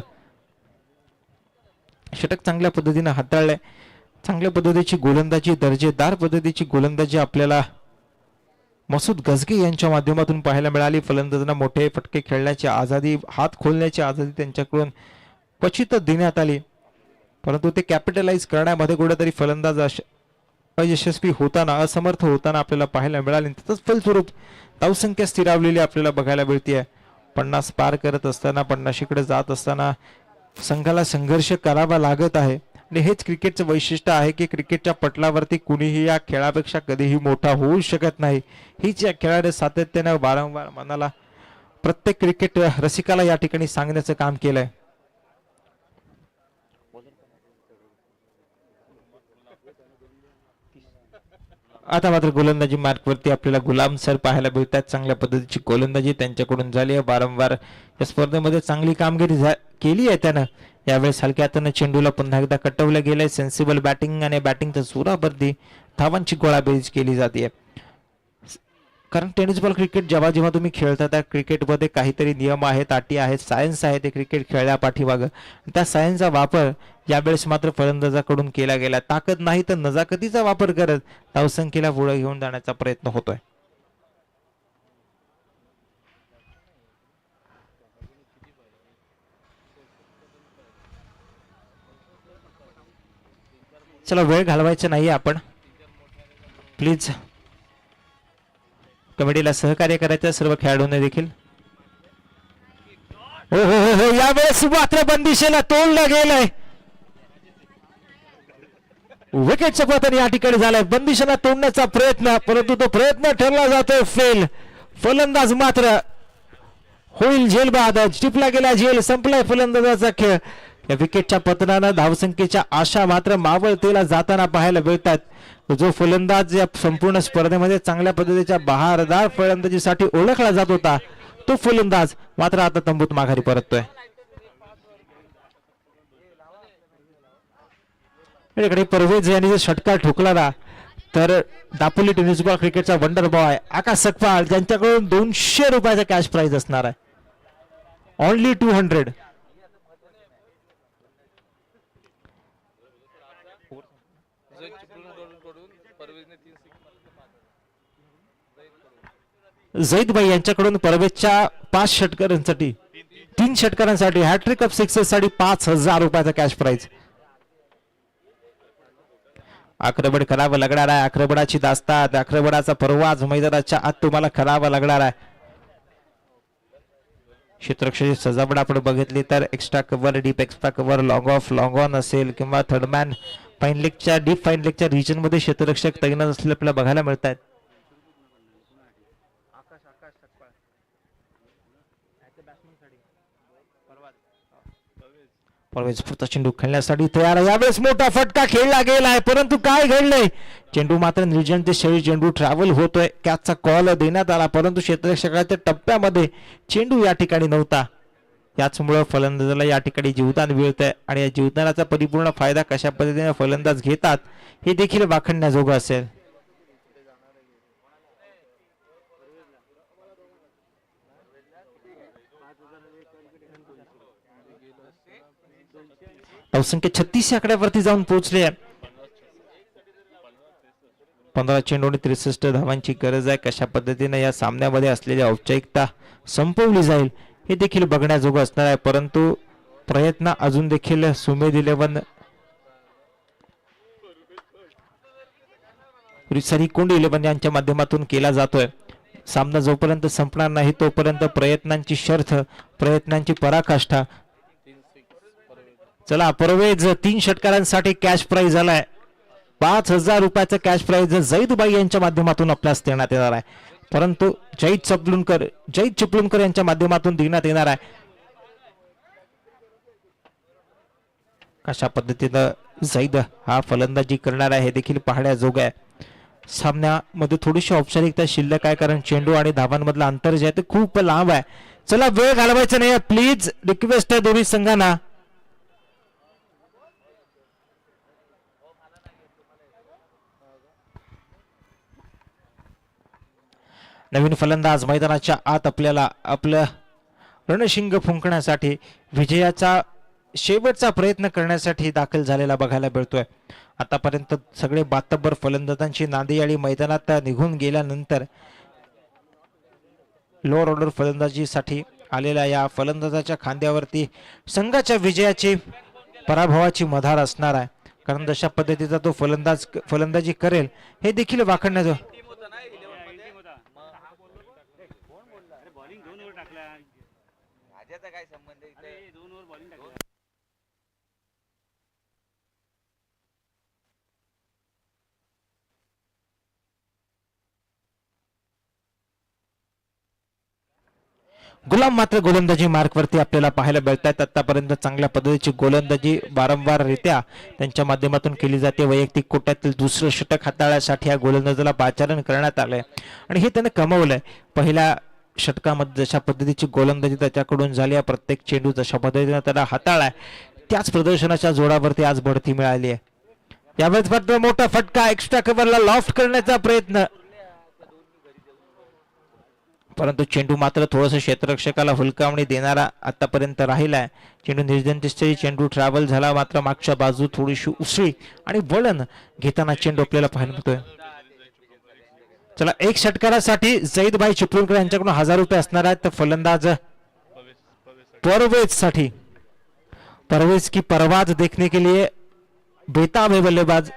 षटक चांगल्या पद्धतीने हाताळलंय. चांगल्या पद्धतीची गोलंदाजी, दर्जेदार पद्धतीची गोलंदाजी आपल्याला मसूद गजगे यांच्या माध्यमातून पाहायला मिळाली. फलंदाजांना मोठे फटके खेळण्याची आझादी, हात खोलण्याची आझादी त्यांच्याकडून क्वचित देण्यात आली, परंतु ते कॅपिटलाइज करण्यामध्ये कुठेतरी फलंदाज अयशस्वी होताना, असमर्थ होताना आपल्याला पाहायला मिळाले. त्याच फलस्वरूप धावसंख्या स्थिरावलेली आपल्याला बघायला मिळते. 50 पार करत असताना, 50कडे जात असताना संघाला संघर्ष करावा लागत आहे. आणि हेच क्रिकेटचं वैशिष्ट्य आहे की क्रिकेटच्या पटलावरती कुणीही या खेळापेक्षा कधीही मोठा होऊ शकत नाही. हीच या खेळाडू सातत्याने वारंवार मनाला, प्रत्येक क्रिकेट रसिकाला या ठिकाणी सांगण्याचं काम केलंय. आता मात्र गोलंदाजी मार्कवरती आपल्याला गुलाम सर पाहायला मिळतात. चांगल्या पद्धतीची गोलंदाजी त्यांच्याकडून झाली आहे. वारंवार या स्पर्धेमध्ये चांगली कामगिरी केली आहे त्यानं. यावेळेस हलक्या हाताने चेंडूला पुन्हा एकदा कटवलं गेलंय. सेन्सिबल बॅटिंग आणि बॅटिंगच्या जोरावरती धावांची गोळाबेरीज केली जाते. कारण टेनिस बॉल क्रिकेट जेव्हा जेव्हा तुम्ही खेळता त्या क्रिकेटमध्ये काहीतरी नियम आहेत, अटी आहेत, सायन्स आहे ते क्रिकेट खेळल्या पाठीमागं. त्या सायन्सचा वापर यावेळेस मात्र फलंदाजाकडून केला गेला. ताकद नाही तर नजाकतीचा वापर करत धावसंख्येला पुढे घेऊन जाण्याचा प्रयत्न होतोय. चला वेळ घालवायचा नाही आपण, प्लीज कमिटीला सहकार्य करायचं सर्व खेळाडूंनी देखील. हो हो हो हो यावेळेस मात्र बंदिशेला तोडलं गेलंय. विकेटचं पतन या ठिकाणी झालंय. बंदिशाला तोडण्याचा प्रयत्न, परंतु तो प्रयत्न ठरला जातोय फेल. फलंदाज मात्र होईल जेलबाद. टिपला गेला जेल, संपलाय फलंदाजाचा खेळ. या विकेटच्या पतनानं धावसंख्येच्या आशा मात्र मावळतेला जाताना पाहायला मिळतात. जो फलंदाज या संपूर्ण स्पर्धेमध्ये चांगल्या पद्धतीच्या बहारदार फलंदाजीसाठी ओळखला जात होता तो फलंदाज मात्र आता तंबूत माघारी परततोय. इकडे परवेज यांनी जर षटकार ठोकला ना तर दापोली टेनिस बॉल क्रिकेटचा वंडर बॉय आकाश सकपाळ ज्यांच्याकडून 200 रुपयाचा कॅश प्राइज असणार आहे. ओनली 200. झैद भाई यांच्याकडून परवेजच्या 5 षटकारांसाठी 3 षटकारांसाठी हॅट्रिक ऑफ सिक्सेस साठी 5000 रुपयाचा कॅश प्राइज. आक्रमण करावं लागणार आहे. आक्रमणाची दास्तान, आक्रमणाचा परवाज मैदानाच्या आत तुम्हाला करावा लागणार आहे. क्षेत्ररक्षणाची सजावट आपण बघितली तर extra cover, deep extra cover, long off, long on असेल किंवा थर्ड मॅन फाईन लेगच्या डीप फाईन लेगच्या रिजन मध्ये क्षेत्ररक्षक तैनात असलेले आपल्याला बघायला मिळत आहेत. परवेज पुढचा चेंडू खेळण्यासाठी तयार आहे. यावेळेस मोठा फटका खेळला गेला आहे, परंतु काय घडलंय, चेंडू मात्र निर्जन ते शरीर चेंडू ट्रॅव्हल होतोय. कॅचचा कॉल देण्यात आला, परंतु क्षेत्ररक्षकाच्या टप्प्यामध्ये चेंडू या ठिकाणी नव्हता. याचमुळे फलंदाजाला या ठिकाणी जीवदान मिळतंय आणि या जीवदानाचा परिपूर्ण फायदा कशा पद्धतीने फलंदाज घेतात हे देखील वाखणण्याजोगं असेल. धावसंख्या 36 आकड्यावरती जाऊन पोहोचली आहे. 15 चेंडू आणि 63 धावांची गरज आहे. कशा पद्धतीने या सामन्यामध्ये असलेली औपचारिकता संपवली जाईल हे देखील बघण्याजोगं असणार आहे. परंतु प्रयत्न अजून देखील सुमेध 11 रिसारी कोंड 11 यांच्या माध्यमातून केला जातोय. सामना जोपर्यंत संपणार नाही तोपर्यंत प्रयत्नांची शर्थ, प्रयत्नांची पराकाष्ठा. चला परवेज 3 षटकारांसाठी कॅश प्राइज आलाय. 5,000 रुपयाचा कॅश प्राइज जैदबाई यांच्या माध्यमातून आपल्यास देण्यात येणार आहे. परंतु जैद चिपळूणकर यांच्या माध्यमातून देण्यात येणार आहे. कशा पद्धतीनं जैद हा फलंदाजी करणार आहे हे देखील पाहण्याजोग आहे. सामन्यामध्ये थोडीशी औपचारिकता शिल्लक आहे, कारण चेंडू आणि धावांमधलं अंतर जे आहे ते खूप लांब आहे. चला वेळ घालवायचा नाही, प्लीज रिक्वेस्ट आहे दोन्ही संघांना. नवीन फलंदाज मैदानाच्या आत आपल्याला आपलं रणशिंग फुंकण्यासाठी, विजयाचा शेवटचा प्रयत्न करण्यासाठी दाखल झालेला बघायला मिळतोय. आतापर्यंत सगळे बातब्बर फलंदाजांची नांदेयाळी मैदानात निघून गेल्यानंतर लोअर ऑर्डर फलंदाजीसाठी आलेल्या या फलंदाजाच्या खांद्यावरती संघाच्या विजयाची, पराभवाची मधार असणार आहे. कारण जशा पद्धतीचा तो फलंदाजी करेल हे देखील वाखण्याचं. गुलाम मात्र गोलंदाजी मार्कवरती आपल्याला पाहायला मिळतात. आतापर्यंत चांगल्या पद्धतीची गोलंदाजी वारंवाररित्या त्यांच्या माध्यमातून केली जाते. वैयक्तिक कोट्यातील दुसरं षटक हाताळण्यासाठी या गोलंदाजाला पाचारण करण्यात आलंय आणि हे त्याने कमवलंय. पहिल्या षटकामध्ये जशा पद्धतीची गोलंदाजी त्याच्याकडून झाली आहे, प्रत्येक चेंडू जशा पद्धतीने त्याला हाताळलाय, त्याच प्रदर्शनाच्या जोरावरती आज बढती मिळाली आहे. यावेळेस मात्र मोठा फटका, एक्स्ट्रा कव्हरला लॉफ्ट करण्याचा प्रयत्न, परंतु चेंडू मात्र थोडस क्षेत्ररक्षकाला हुलकावणी देणारा आतापर्यंत राहिलाय. चेंडू निर्जंतस्थळी चेंडू ट्रॅव्हल झाला, मात्र मागच्या बाजू थोडीशी उसळी आणि वळण घेताना चेंडू आपल्याला पाहायला मिळतोय. चला एक षटकारासाठी जैदभाई चिपळूणकर यांच्याकडून 1,000 रुपये असणार आहेत. तर फलंदाज परवेज साठी, परवेज की परवाज देखने के लिए बेताब है बल्लेबाज.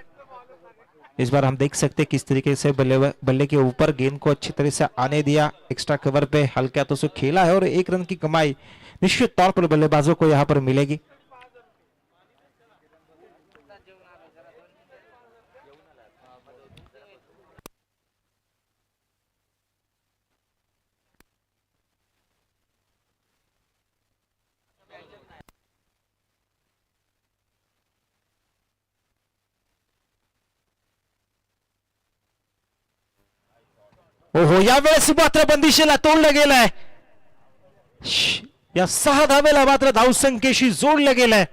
इस बार हम देख सकते किस तरीके से बल्ले के ऊपर गेंद को अच्छी तरह से आने दिया, एक्स्ट्रा कवर पे हल्के हाथों से खेला है और 1 रन की कमाई निश्चित तौर पर बल्लेबाजों को यहां पर मिलेगी. ओहो, यावेळेस मात्र बंदिशीला तोडलं गेलंय. या 6 धावेला मात्र धावसंख्येशी जोडलं गेलंय.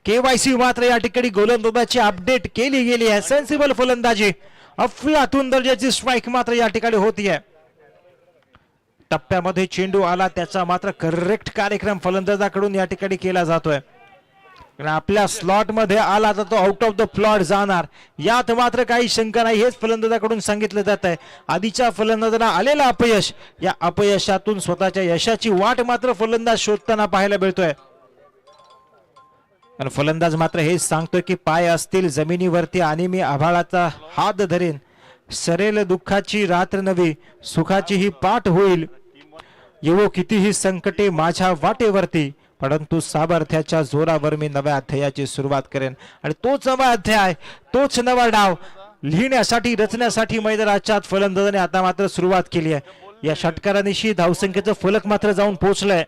केवायसी मात्र या ठिकाणी गोलंदाजाची अपडेट केली गेली आहे. सेन्सिबल फलंदाजी, अफलातून दर्जाची स्ट्राईक मात्र या ठिकाणी होतीये. टप्प्यामध्ये चेंडू आला, त्याचा मात्र करेक्ट कार्यक्रम फलंदाजाकडून या ठिकाणी केला जातोय. आपल्या स्लॉट मध्ये आला तर तो आउट ऑफ द प्लॉट जाणार, यात मात्र काही शंका नाही, हेच फलंदाजाकडून सांगितलं जात आहे. आधीच्या फलंदाजाला आलेला अपयश, या अपयशातून स्वतःच्या यशाची वाट मात्र फलंदाज शोधताना पाहायला मिळतोय. आणि फलंदाज मात्र हेच सांगतोय की पाय असतील जमिनीवरती आणि मी आभाळाचा हात धरेन, सरेल दुःखाची रात्र नवी, सुखाची ही पाठ होईल, येवो कितीही संकटे माझ्या वाटेवरती, परंतु सामर्थ्याच्या जोरावर मी नव्या अध्यायाची सुरुवात करेन. आणि तोच नवा अध्याय, तोच नवा डाव लिहिण्यासाठी रचण्यासाठी मैदानाच्या फलंदाजाने आता मात्र सुरुवात केली आहे. या षटकारानिशी धावसंख्येचं फलक मात्र जाऊन पोहोचलंय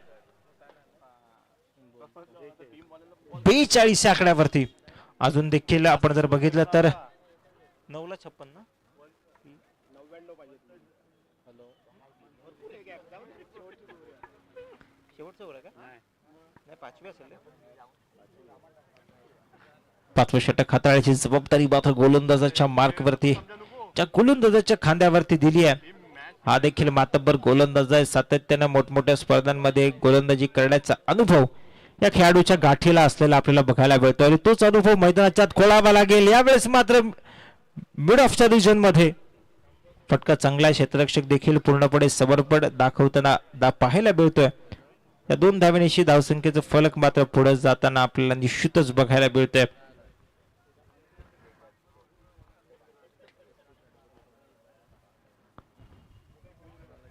42 आकड्यावरती. अजून देखील आपण जर बघितलं तर 9:56 पाचवं षटक हाताळण्याची जबाबदारी मात्र गोलंदाजाच्या मार्कवरती, त्या गोलंदाजाच्या खांद्यावरती दिली आहे. हा देखील मातब्बर गोलंदाज आहे. सातत्याने मोठमोठ्या स्पर्धांमध्ये गोलंदाजी करण्याचा अनुभव या खेळाडूच्या गाठीला असलेला आपल्याला बघायला मिळतो आणि तोच अनुभव मैदानाच्यात खोलावा लागेल. यावेळेस मात्र मिड ऑफच्या रिजन मध्ये फटका चांगला, क्षेत्ररक्षक देखील पूर्णपणे समर्पण दाखवताना पाहायला मिळतोय. या 2 धावेनिशी धावसंख्येचं फलक मात्र पुढे जाताना आपल्याला निश्चितच बघायला मिळतंय.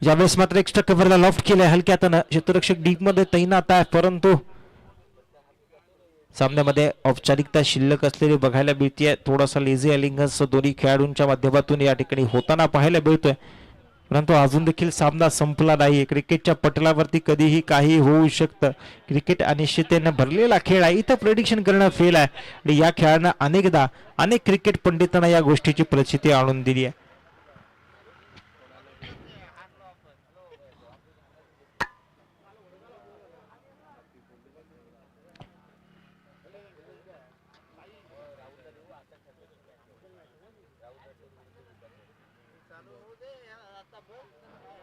यावेळेस मात्र एक्स्ट्रा कव्हरला लॉफ्ट केलंय हलक्या हातानं, क्षेत्ररक्षक डीप मध्ये तैनात आहे, परंतु सामन्यामध्ये औपचारिकता शिल्लक असलेली बघायला मिळते. थोडासा लेझी एलिंगन्स दोन्ही खेळाडूंच्या माध्यमातून या ठिकाणी होताना पाहायला मिळतोय, परंतु अजून देखील सामना संपला नाही. क्रिकेटच्या पटलावरती कधीही काही होऊ शकतं. क्रिकेट अनिश्चिततेने भरलेला खेळ आहे. इथं प्रेडिक्शन करणं फेल आहे आणि या खेळांना अनेकदा अनेक क्रिकेट पंडितांना या गोष्टीची प्रचिती आणून दिली आहे.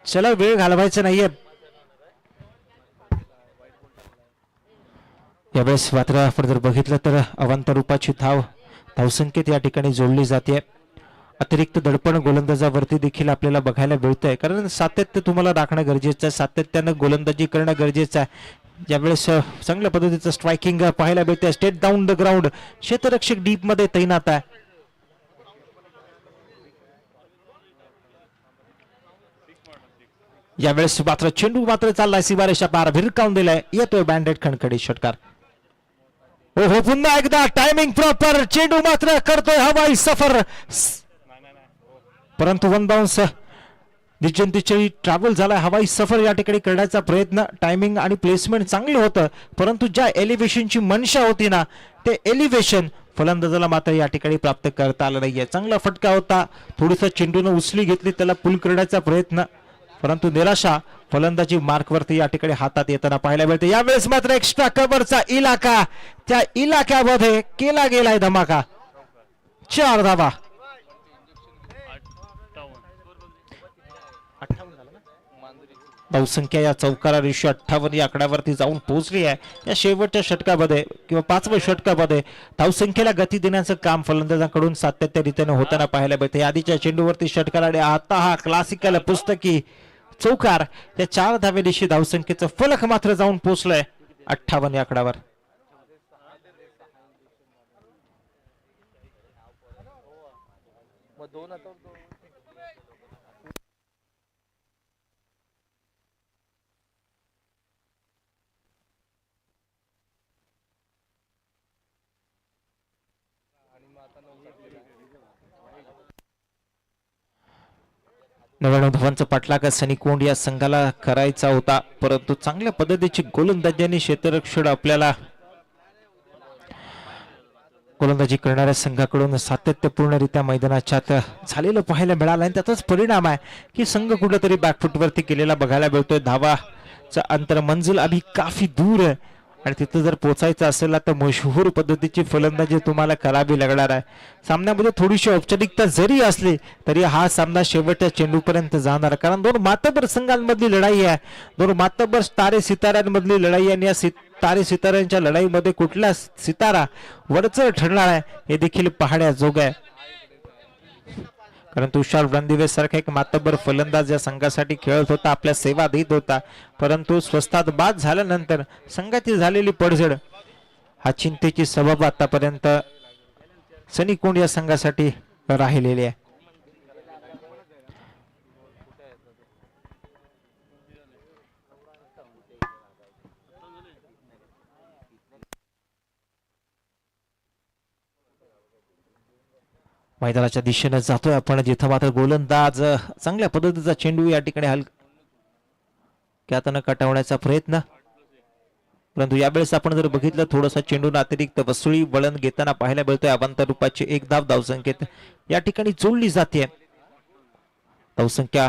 चला वेळ घालवायचा नाहीये. यावेळेस मात्र आपण जर बघितलं तर अवांत रूपाची धावसंख्येत या ठिकाणी जोडली जाते. अतिरिक्त दडपण गोलंदाजावरती देखील आपल्याला बघायला मिळतंय, कारण सातत्य तुम्हाला राखणं गरजेचं आहे, सातत्यानं गोलंदाजी करणं गरजेचं आहे. ज्यावेळेस चांगल्या पद्धतीचं स्ट्रायकिंग पाहायला मिळतंय. स्टेट डाऊन द ग्राउंड, क्षेत्ररक्षक डीप मध्ये तैनात आहे. यावेळेस मात्र चेंडू मात्र चाललाय सीमारेषा पार, भिरकावून दिलाय. येतोय बँडेड खणखडी षटकार. हो पुन्हा एकदा टायमिंग प्रॉपर, चेंडू मात्र करतोय हवाई सफर, परंतु वन बाउन्स निश्चिंतीची ट्रॅव्हल झालाय. हवाई सफर या ठिकाणी करण्याचा प्रयत्न, टायमिंग आणि प्लेसमेंट चांगलं होतं, परंतु ज्या एलिव्हेशनची मनशा होती ना, ते एलिव्हेशन फलंदाजाला मात्र या ठिकाणी प्राप्त करता आलं नाहीये. चांगला फटका होता, थोडीसा चेंडून उचली घेतली, त्याला पुल करण्याचा प्रयत्न, परंतु निराशा फलंदाजी मार्कवरती या ठिकाणी हातात येताना पाहायला मिळते. यावेळेस मात्र एक्स्ट्रा कव्हरचा इलाका, त्या इलाक्यामध्ये केला गेलाय धमाका. 4 धावा. धावसंख्या या चौकारा रेषीय 58 या आकड्यावरती जाऊन पोहोचली आहे. या शेवटच्या षटकामध्ये किंवा 5व्या षटकामध्ये धावसंख्येला गती देण्याचं काम फलंदाजांकडून सातत्यरीत्याने होताना पाहायला मिळते. आधीच्या चेंडूवरती षटकार आणि आता हा क्लासिकल पुस्तकी चौकार, या 4 धावेनिशी धावसंख्येचं फलक मात्र जाऊन पोहोचलंय 58 या आकड्यावर. नव्याण्णव धावांचा पाठलाग सनी कोंड या संघाला करायचा होता, परंतु चांगल्या पद्धतीची गोलंदाजांनी क्षेत्ररक्षण आपल्याला गोलंदाजी करणाऱ्या संघाकडून सातत्यपूर्णरित्या मैदानाच्यात झालेलं पाहायला मिळालं आणि त्याचाच परिणाम आहे की संघ कुठेतरी बॅकफुटवरती केलेला बघायला मिळतोय. धावाचं अंतर मंजिल अभी काफी दूर आहे आणि तिथं जर पोहोचायचं असेल तर मशहूर पद्धतीची फलंदाजी तुम्हाला करावी लागणार आहे. सामन्यामध्ये थोडीशी औपचारिकता जरी असली तरी हा सामना शेवटच्या चेंडूपर्यंत जाणार, कारण 2 मातबर संघांमधली लढाई आहे, 2 मातबर तारे सिताऱ्यांमधली लढाई आहे. या तारे सिताऱ्यांच्या लढाईमध्ये कुठला सितारा वरचढ ठरणार आहे हे देखील पाहण्याजोग आहे, कारण तुषार रणदिवे सारखा एक मातबर फलंदाज या संघासाठी खेळत होता, आपल्या सेवा देत होता, परंतु स्वस्तात बाद झाल्यानंतर संघाची झालेली पडझड हा चिंतेची सबब आतापर्यंत सनी कोंड या संघासाठी राहिलेली आहे. मैदानाच्या दिशेने जातोय आपण, जिथं मात्र गोलंदाज चांगल्या पद्धतीचा चेंडू या ठिकाणी हलक्यातनं कटावण्याचा प्रयत्न, परंतु यावेळेस आपण जर बघितलं थोडासा चेंडून अतिरिक्त वसुली वळण घेताना पाहायला मिळतोय. अवांतर रूपाची एक धाव धावसंख्येत या ठिकाणी जोडली जाते. धावसंख्या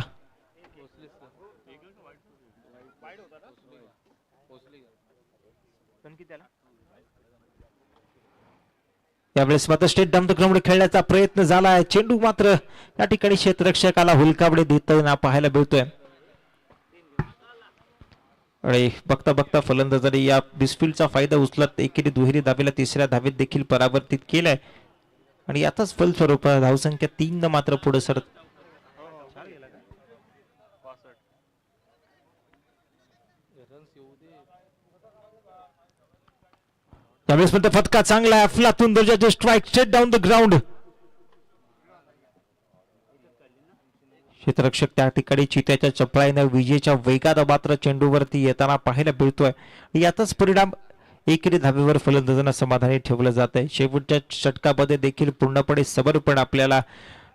यावेळेस मात्र स्टेट डाऊन द ग्राउंड खेळण्याचा प्रयत्न झालाय. चेंडू मात्र या ठिकाणी क्षेत्ररक्षकाला हुलकावडे देताना पाहायला मिळतोय. आणि बघता बघता फलंदाजांनी या डिस्फिल्डचा फायदा उचलत एकेरी दुहेरी धावेला तिसऱ्या धावेत देखील परावर्तित केलाय. आणि यातच फलस्वरूप धावसंख्या 3 न मात्र पुढे सरत. त्यावेळेस मध्ये फटका चांगला आहे, अफलातून दर्जाचे strike straight down the ground. क्षेत्ररक्षक त्या ठिकाणी चित्याच्या चपळाईने विजेच्या वेगात मात्र चेंडूवरती येताना पाहायला मिळतोय. यातच परिणाम एकेरी धावेवर फलंदाजांना समाधानी ठेवलं जात आहे. शेवटच्या षटकामध्ये देखील पूर्णपणे समर्पण आपल्याला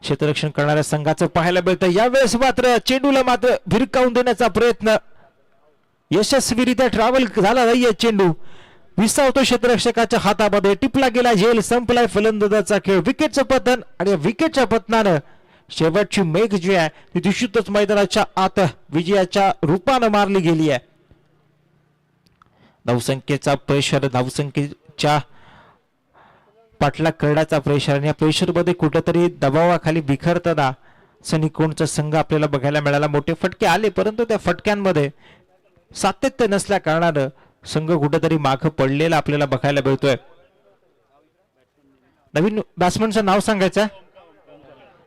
क्षेत्ररक्षण करणाऱ्या संघाचं पाहायला मिळतं. यावेळेस मात्र चेंडूला मात्र भिरकावून देण्याचा प्रयत्न यशस्वीरित्या ट्रॅव्हल झाला नाहीये. चेंडू विसावतो क्षेत्ररक्षकाच्या हातामध्ये, टिपला गेला झेल, संपलाय फलंदाजाचा खेळ. विकेटचं पतन आणि विकेटच्या पतनानं शेवटची मेघ जी आहे ती दिसूतच मैदानाच्या आत विजयाच्या रूपानं मारली गेली आहे. धावसंख्येचा प्रेशर, धावसंख्येच्या पाठलाग करण्याचा प्रेशर, आणि या प्रेशर मध्ये कुठेतरी दबावाखाली बिखरताना सनी कोंडचा संघ आपल्याला बघायला मिळाला. मोठे फटके आले, परंतु त्या फटक्यांमध्ये सातत्य नसल्या कारणानं संघ कुठेतरी मागं पडलेला आपल्याला बघायला मिळतोय. नवीन बॅट्समनचं नाव सांगायचं.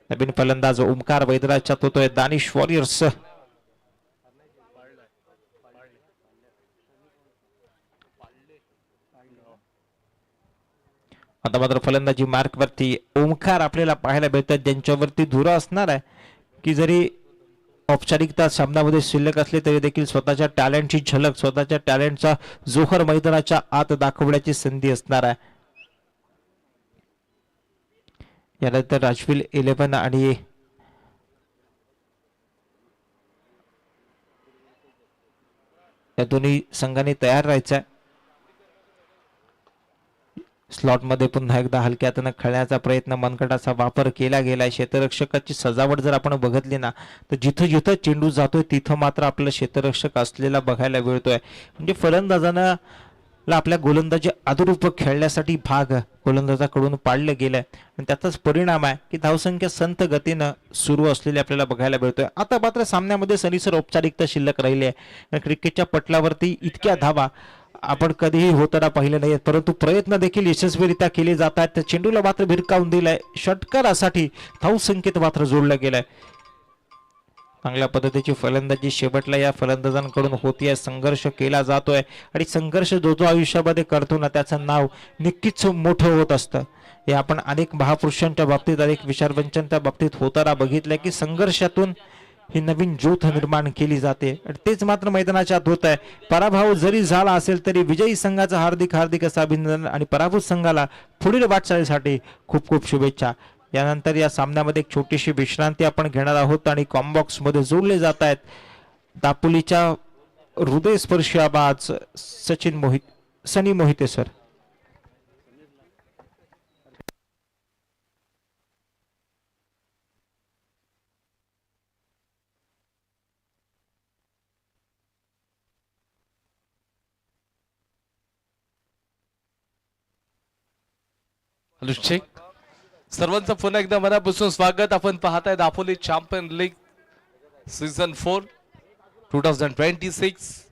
नवीन फलंदाज ओमकार वैद्यराजच्या होतोय दानिश वॉरियर्स. आता मात्र फलंदाजी मार्क वरती ओमकार आपल्याला पाहायला मिळतात, ज्यांच्यावरती धुरा असणार आहे की जरी औपचारिकता सामन्यामध्ये शिल्लक असले तरी देखील स्वतःच्या टॅलेंटची झलक, स्वतःच्या टॅलेंटचा जोहर मैदानाच्या आत दाखवण्याची संधी असणार आहे. यानंतर राजवील 11 आणि या दोन्ही संघांनी तयार राहायचं आहे. स्लॉट मध्ये पुन्हा एकदा हलक्यातनं खेळण्याचा प्रयत्न, मनगटाचा वापर केला गेलाय. क्षेत्ररक्षकाची सजावट जर आपण बघितली ना तर जिथं जिथं चेंडू जातोय तिथं मात्र आपलं क्षेत्ररक्षक असलेला बघायला मिळतोय. म्हणजे फलंदाजांना आपल्या गोलंदाजी अनुरूप खेळण्यासाठी भाग गोलंदाजाकडून पाडलं गेलंय, आणि त्याचाच परिणाम आहे की धावसंख्या संत गतीनं सुरू असलेली आपल्याला बघायला मिळतोय. आता मात्र सामन्यामध्ये सरीसर औपचारिकता शिल्लक राहिली आहे. क्रिकेटच्या पटलावरती इतक्या धावा आपण कधीही होताना पाहिले नाहीत, परंतु प्रयत्न देखील यशस्वीरित्या केले जात आहेत. त्या चेंडूला मात्र भिरकावून दिलाय, षटकारासाठी धावसंख्येत मात्र जोडलं गेलंय. चांगल्या पद्धतीची फलंदाजी शेवटला या फलंदाजांकडून होतीये. संघर्ष केला जातोय, आणि संघर्ष जो जो आयुष्यामध्ये करतो ना त्याचं नाव नक्कीच मोठं होत असतं. हे आपण अनेक महापुरुषांच्या बाबतीत, अनेक विचारवंतांच्या बाबतीत होताना बघितलंय की संघर्षातून ही नवीन ज्योत निर्माण केली जाते, आणि तेच मात्र मैदानाच्या आत होत आहे. पराभव जरी झाला असेल तरी विजयी संघाचं हार्दिक हार्दिक असं अभिनंदन, आणि पराभूत संघाला पुढील वाटचालीसाठी खूप खूप शुभेच्छा. यानंतर या सामन्यामध्ये एक छोटीशी विश्रांती आपण घेणार आहोत, आणि कॉम्बॉक्स मध्ये जोडले जात आहेत दापोलीच्या हृदयस्पर्शी आवाज सनी मोहिते सर. अनुष्ठेक सर्वांचं पुन्हा एकदा मनापासून स्वागत. आपण पाहताय दापोली चॅम्पियन लीग सीझन 4 2026.